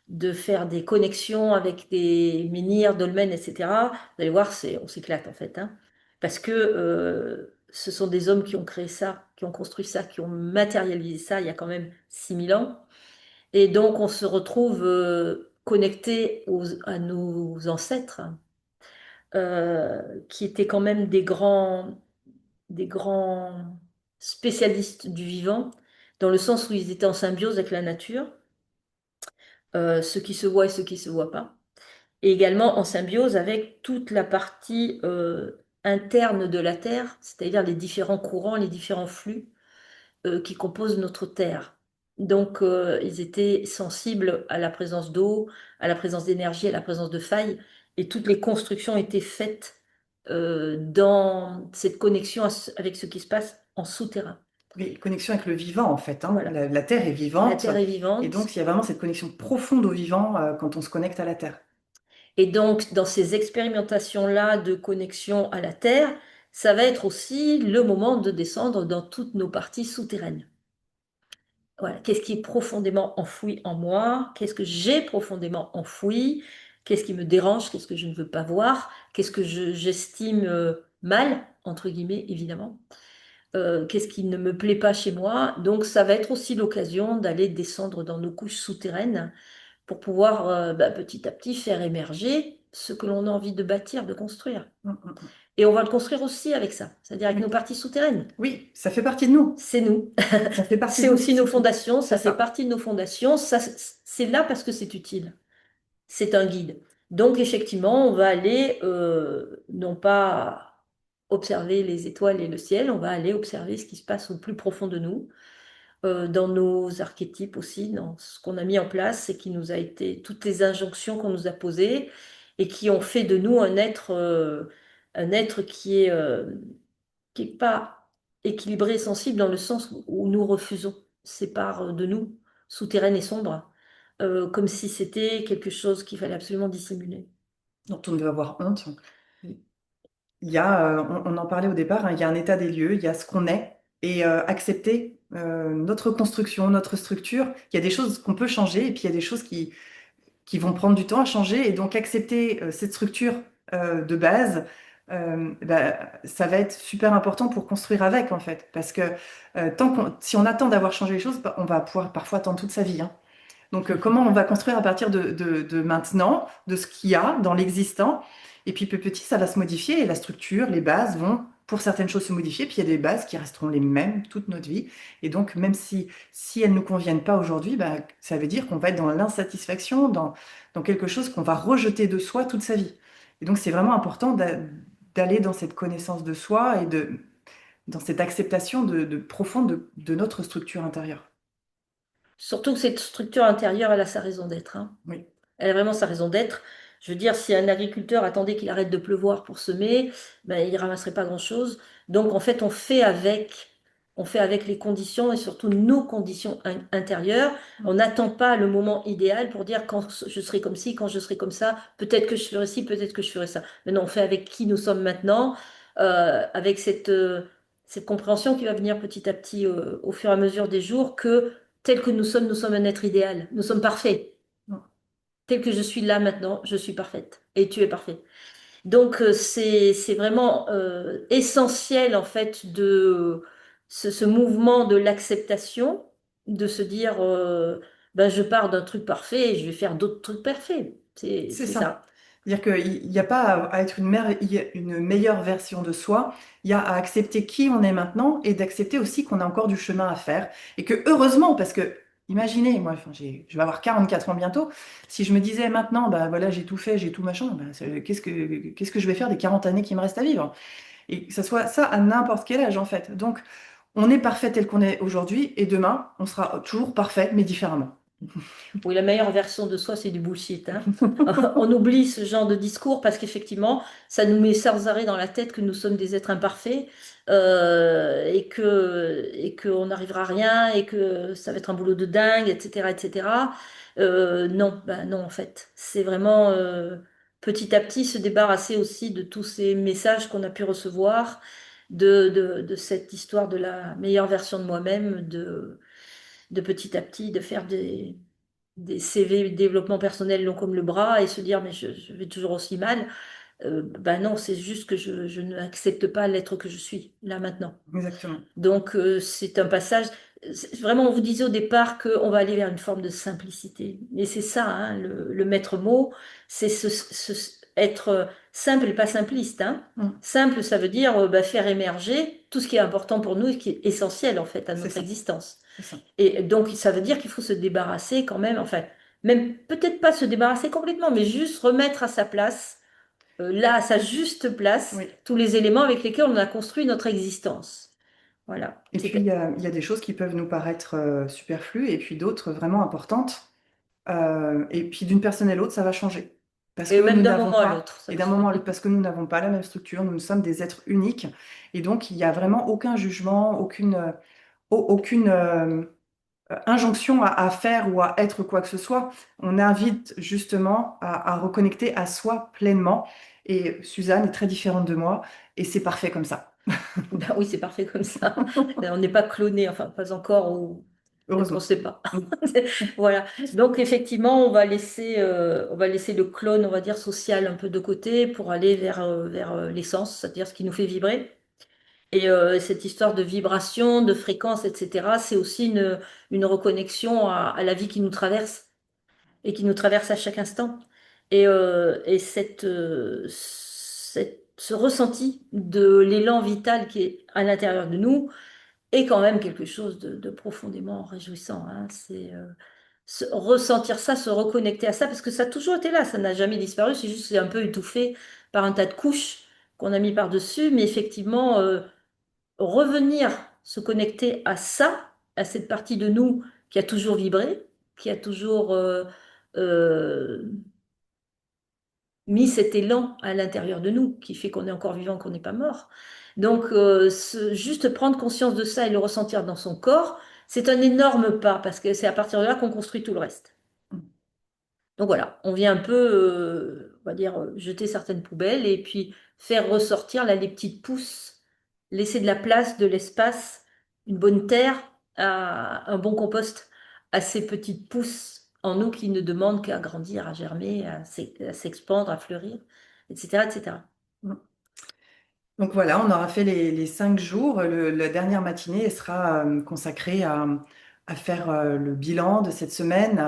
de faire des connexions avec des menhirs, dolmens, etc., vous allez voir, on s'éclate en fait, hein. Parce que ce sont des hommes qui ont créé ça, qui ont construit ça, qui ont matérialisé ça il y a quand même 6000 ans. Et donc, on se retrouve connecté à nos ancêtres, qui étaient quand même des grands spécialistes du vivant, dans le sens où ils étaient en symbiose avec la nature, ce qui se voit et ce qui ne se voit pas, et également en symbiose avec toute la partie interne de la Terre, c'est-à-dire les différents courants, les différents flux qui composent notre Terre. Donc, ils étaient sensibles à la présence d'eau, à la présence d'énergie, à la présence de failles, et toutes les constructions étaient faites dans cette connexion avec ce qui se passe en souterrain. Oui, connexion avec le vivant, en fait, hein. Voilà. La Terre est La vivante, Terre est et vivante. donc il y a vraiment cette connexion profonde au vivant quand on se connecte à la Terre. Et donc, dans ces expérimentations-là de connexion à la Terre, ça va être aussi le moment de descendre dans toutes nos parties souterraines. Voilà. Qu'est-ce qui est profondément enfoui en moi? Qu'est-ce que j'ai profondément enfoui? Qu'est-ce qui me dérange? Qu'est-ce que je ne veux pas voir? Qu'est-ce que j'estime mal, entre guillemets, évidemment? Qu'est-ce qui ne me plaît pas chez moi? Donc, ça va être aussi l'occasion d'aller descendre dans nos couches souterraines pour pouvoir petit à petit faire émerger ce que l'on a envie de bâtir, de construire. Mm, mm, mm. Et on va le construire aussi avec ça, c'est-à-dire avec nos Oui. parties souterraines. Oui, ça fait partie de nous. C'est nous. Ça fait partie C'est de nous, aussi nos c'est tout. fondations, C'est ça fait ça. partie de nos fondations. Ça, c'est là parce que c'est utile. C'est un guide. Donc, effectivement, on va aller non pas observer les étoiles et le ciel, on va aller observer ce qui se passe au plus profond de nous, dans nos archétypes aussi, dans ce qu'on a mis en place et qui nous a été, toutes les injonctions qu'on nous a posées et qui ont fait de nous un être qui est pas équilibré et sensible dans le sens où nous refusons ces parts de nous, souterraines et sombres, comme si c'était quelque chose qu'il fallait absolument dissimuler. Dont on doit avoir honte. Il y a, on en parlait au départ, hein, il y a un état des lieux, il y a ce qu'on est, et accepter notre construction, notre structure. Il y a des choses qu'on peut changer, et puis il y a des choses qui vont prendre du temps à changer, et donc accepter cette structure de base, ça va être super important pour construire avec, en fait. Parce que si on attend d'avoir changé les choses, bah, on va pouvoir parfois attendre toute sa vie, hein. Donc, comment on va construire à partir de maintenant, de ce qu'il y a dans l'existant. Et puis, petit à petit, ça va se modifier et la structure, les bases vont, pour certaines choses, se modifier. Puis, il y a des bases qui resteront les mêmes toute notre vie. Et donc, même si elles ne nous conviennent pas aujourd'hui, bah, ça veut dire qu'on va être dans l'insatisfaction, dans quelque chose qu'on va rejeter de soi toute sa vie. Et donc, c'est vraiment important d'aller dans cette connaissance de soi et dans cette acceptation profonde de notre structure intérieure. Surtout que cette structure intérieure, elle a sa raison d'être, hein. Oui, Elle a vraiment sa raison d'être. Je veux dire, si un agriculteur attendait qu'il arrête de pleuvoir pour semer, ben, il ramasserait pas grand-chose. Donc, en fait, on fait avec les conditions et surtout nos conditions intérieures. On n'attend pas le moment idéal pour dire quand je serai comme ci, quand je serai comme ça, peut-être que je ferai ci, peut-être que je ferai ça. Mais non, on fait avec qui nous sommes maintenant, avec cette compréhension qui va venir petit à petit au fur et à mesure des jours que tel que nous sommes un être idéal. Nous sommes parfaits. Tel que je suis là maintenant, je suis parfaite et tu es parfait. Donc c'est vraiment essentiel en fait de ce mouvement de l'acceptation, de se dire ben, je pars d'un truc parfait et je vais faire d'autres trucs parfaits. c'est C'est ça. ça. C'est-à-dire qu'il n'y a pas à être une meilleure version de soi, il y a à accepter qui on est maintenant et d'accepter aussi qu'on a encore du chemin à faire. Et que heureusement, parce que imaginez, moi, enfin, je vais avoir 44 ans bientôt, si je me disais maintenant, bah voilà, j'ai tout fait, j'ai tout machin, bah, qu'est-ce que je vais faire des 40 années qui me restent à vivre? Et que ça soit ça à n'importe quel âge, en fait. Donc, on est parfait tel qu'on est aujourd'hui et demain, on sera toujours parfait, mais différemment. Oui, la meilleure version de soi, c'est du bullshit, hein. On oublie ce genre de discours parce qu'effectivement, ça nous met sans arrêt dans la tête que nous sommes des êtres imparfaits et qu'on n'arrivera à rien et que ça va être un boulot de dingue, etc., etc. Non, ben non, en fait, c'est vraiment petit à petit se débarrasser aussi de tous ces messages qu'on a pu recevoir, de cette histoire de la meilleure version de moi-même, de petit à petit de faire des CV développement personnel long comme le bras et se dire mais je vais toujours aussi mal. Ben non, c'est juste que je n'accepte pas l'être que je suis là maintenant. Exactement. Donc c'est un passage. Vraiment, on vous disait au départ qu'on va aller vers une forme de simplicité. Et c'est ça, hein, le maître mot, c'est être simple et pas simpliste, hein. Mm. Simple, ça veut dire ben, faire émerger tout ce qui est important pour nous et qui est essentiel en fait à C'est notre ça. existence. C'est ça. Et donc, ça veut dire qu'il faut se débarrasser quand même, enfin, même peut-être pas se débarrasser complètement, mais juste remettre à sa place, là, à sa juste place, Oui. tous les éléments avec lesquels on a construit notre existence. Voilà. Et puis, il y a des choses qui peuvent nous paraître superflues et puis d'autres vraiment importantes. Et puis, d'une personne à l'autre, ça va changer. Parce Et que même nous d'un n'avons moment à pas, l'autre. Ça et peut- d'un moment à l'autre, parce que nous n'avons pas la même structure, nous sommes des êtres uniques. Et donc, il n'y a vraiment aucun jugement, aucune injonction à faire ou à être quoi que ce soit. On invite justement à reconnecter à soi pleinement. Et Suzanne est très différente de moi, et c'est parfait comme ça. Ben oui, c'est parfait comme ça. On n'est pas cloné, enfin, pas encore, ou peut-être qu'on ne Heureusement. sait pas. Voilà. Donc, effectivement, on va laisser le clone, on va dire, social un peu de côté pour aller vers l'essence, c'est-à-dire ce qui nous fait vibrer. Et cette histoire de vibration, de fréquence, etc., c'est aussi une reconnexion à la vie qui nous traverse et qui nous traverse à chaque instant. Et ce ressenti de l'élan vital qui est à l'intérieur de nous est quand même quelque chose de profondément réjouissant, hein. Ressentir ça, se reconnecter à ça, parce que ça a toujours été là, ça n'a jamais disparu, c'est juste que c'est un peu étouffé par un tas de couches qu'on a mis par-dessus, mais effectivement revenir se connecter à ça, à cette partie de nous qui a toujours vibré, qui a toujours euh, mis cet élan à l'intérieur de nous, qui fait qu'on est encore vivant, qu'on n'est pas mort. Donc, juste prendre conscience de ça et le ressentir dans son corps, c'est un énorme pas, parce que c'est à partir de là qu'on construit tout le reste. Donc voilà, on vient un peu, on va dire, jeter certaines poubelles et puis faire ressortir là les petites pousses, laisser de la place, de l'espace, une bonne terre, un bon compost à ces petites pousses en nous qui ne demandent qu'à grandir, à germer, à s'expandre, à fleurir, etc., etc. Donc voilà, on aura fait les 5 jours. La dernière matinée elle sera consacrée à faire le bilan de cette semaine,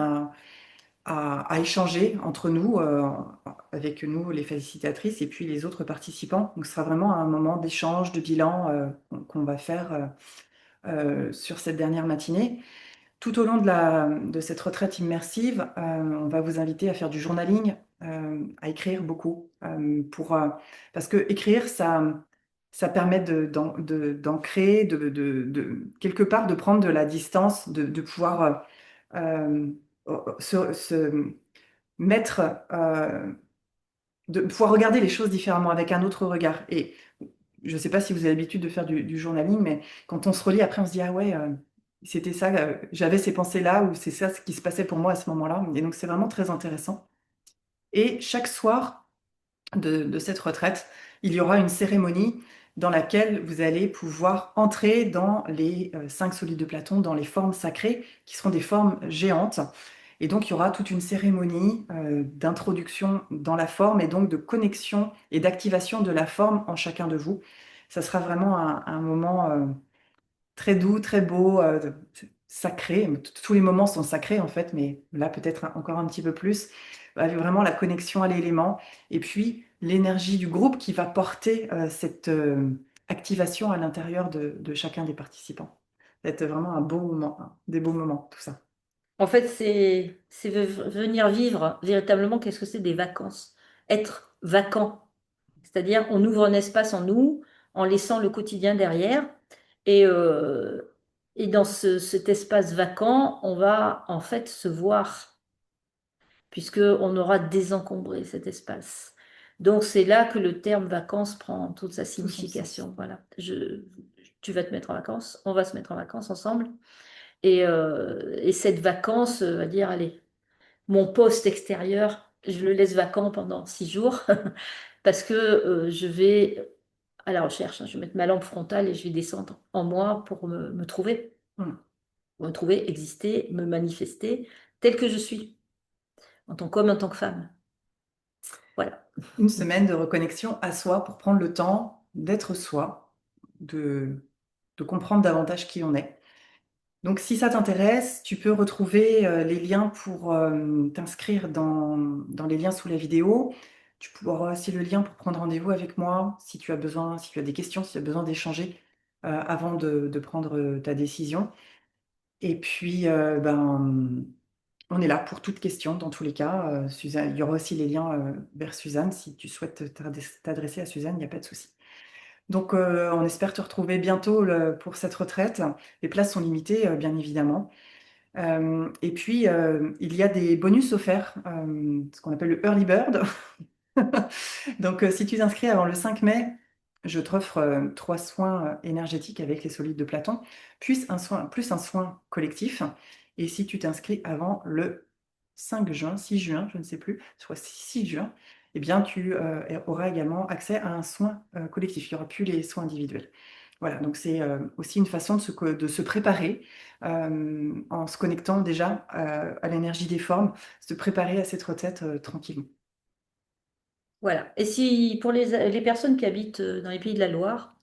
à échanger entre nous, avec nous, les félicitatrices, et puis les autres participants. Donc ce sera vraiment un moment d'échange, de bilan qu'on va faire sur cette dernière matinée. Tout au long de cette retraite immersive, on va vous inviter à faire du journaling, à écrire beaucoup, parce que écrire, ça permet d'ancrer, quelque part de prendre de la distance, de pouvoir se mettre, de pouvoir regarder les choses différemment, avec un autre regard. Et je ne sais pas si vous avez l'habitude de faire du journaling, mais quand on se relit, après, on se dit, ah ouais, c'était ça, j'avais ces pensées-là, ou c'est ça ce qui se passait pour moi à ce moment-là. Et donc, c'est vraiment très intéressant. Et chaque soir de cette retraite, il y aura une cérémonie dans laquelle vous allez pouvoir entrer dans les 5 solides de Platon, dans les formes sacrées, qui seront des formes géantes. Et donc, il y aura toute une cérémonie d'introduction dans la forme, et donc de connexion et d'activation de la forme en chacun de vous. Ça sera vraiment un moment très doux, très beau, sacré. Tous les moments sont sacrés en fait, mais là peut-être encore un petit peu plus. Avec vraiment la connexion à l'élément, et puis l'énergie du groupe qui va porter cette activation à l'intérieur de chacun des participants. Ça va être vraiment un beau moment, hein, des beaux moments, tout ça. En fait, venir vivre véritablement, qu'est-ce que c'est des vacances? Être vacant. C'est-à-dire, on ouvre un espace en nous en laissant le quotidien derrière. Et, et dans cet espace vacant, on va en fait se voir, puisqu'on aura désencombré cet espace. Donc, c'est là que le terme vacances prend toute sa Tout son sens. signification. Voilà. Tu vas te mettre en vacances, on va se mettre en vacances ensemble. Et cette vacance va dire, allez, mon poste extérieur, je le laisse vacant pendant 6 jours parce que je vais à la recherche, hein. Je vais mettre ma lampe frontale et je vais descendre en moi pour Hum. me trouver, exister, me manifester tel que je suis, en tant qu'homme, en tant que femme. Voilà. Une semaine de reconnexion à soi pour prendre le temps d'être soi, de comprendre davantage qui on est. Donc, si ça t'intéresse, tu peux retrouver les liens pour t'inscrire dans les liens sous la vidéo. Tu auras aussi le lien pour prendre rendez-vous avec moi si tu as besoin, si tu as des questions, si tu as besoin d'échanger avant de prendre ta décision. Et puis, on est là pour toute question dans tous les cas. Suzanne, il y aura aussi les liens vers Suzanne. Si tu souhaites t'adresser à Suzanne, il n'y a pas de souci. Donc, on espère te retrouver bientôt pour cette retraite. Les places sont limitées, bien évidemment. Et puis, il y a des bonus offerts, ce qu'on appelle le early bird. Donc, si tu t'inscris avant le 5 mai, je t'offre 3 soins énergétiques avec les solides de Platon, plus un soin collectif. Et si tu t'inscris avant le 5 juin, 6 juin, je ne sais plus, soit 6 juin, eh bien, tu auras également accès à un soin collectif. Il n'y aura plus les soins individuels. Voilà, donc c'est aussi une façon de se préparer en se connectant déjà à l'énergie des formes, se préparer à cette retraite tranquillement. Voilà. Et si pour les personnes qui habitent dans les pays de la Loire,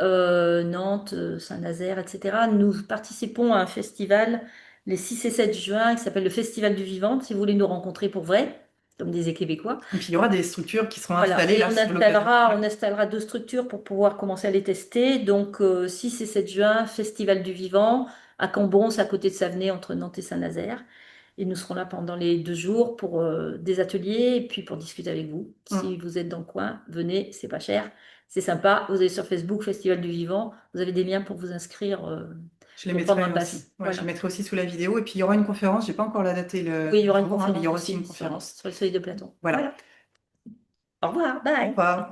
Nantes, Saint-Nazaire, etc., nous participons à un festival les 6 et 7 juin qui s'appelle le Festival du Vivant, si vous voulez nous rencontrer pour vrai, comme disait Québécois. Et puis il y aura des structures qui seront Voilà, installées et là sur l'occasion. Ouais. on installera 2 structures pour pouvoir commencer à les tester. Donc, 6 et 7 juin, Festival du Vivant, à Cambon, c'est à côté de Savenay, entre Nantes et Saint-Nazaire. Et nous serons là pendant les 2 jours pour des ateliers et puis pour discuter avec vous. Si Mm. vous êtes dans le coin, venez, c'est pas cher, c'est sympa. Vous allez sur Facebook, Festival du Vivant, vous avez des liens pour vous inscrire Je les pour prendre un mettrai pass. aussi. Ouais, je les Voilà. mettrai aussi sous la vidéo. Et puis il y aura une conférence. J'ai pas encore la date et Oui, il y le aura une jour, hein, mais il y conférence aura aussi une aussi conférence. sur les feuilles de Platon. Voilà. Voilà. Au revoir, Au bye. revoir.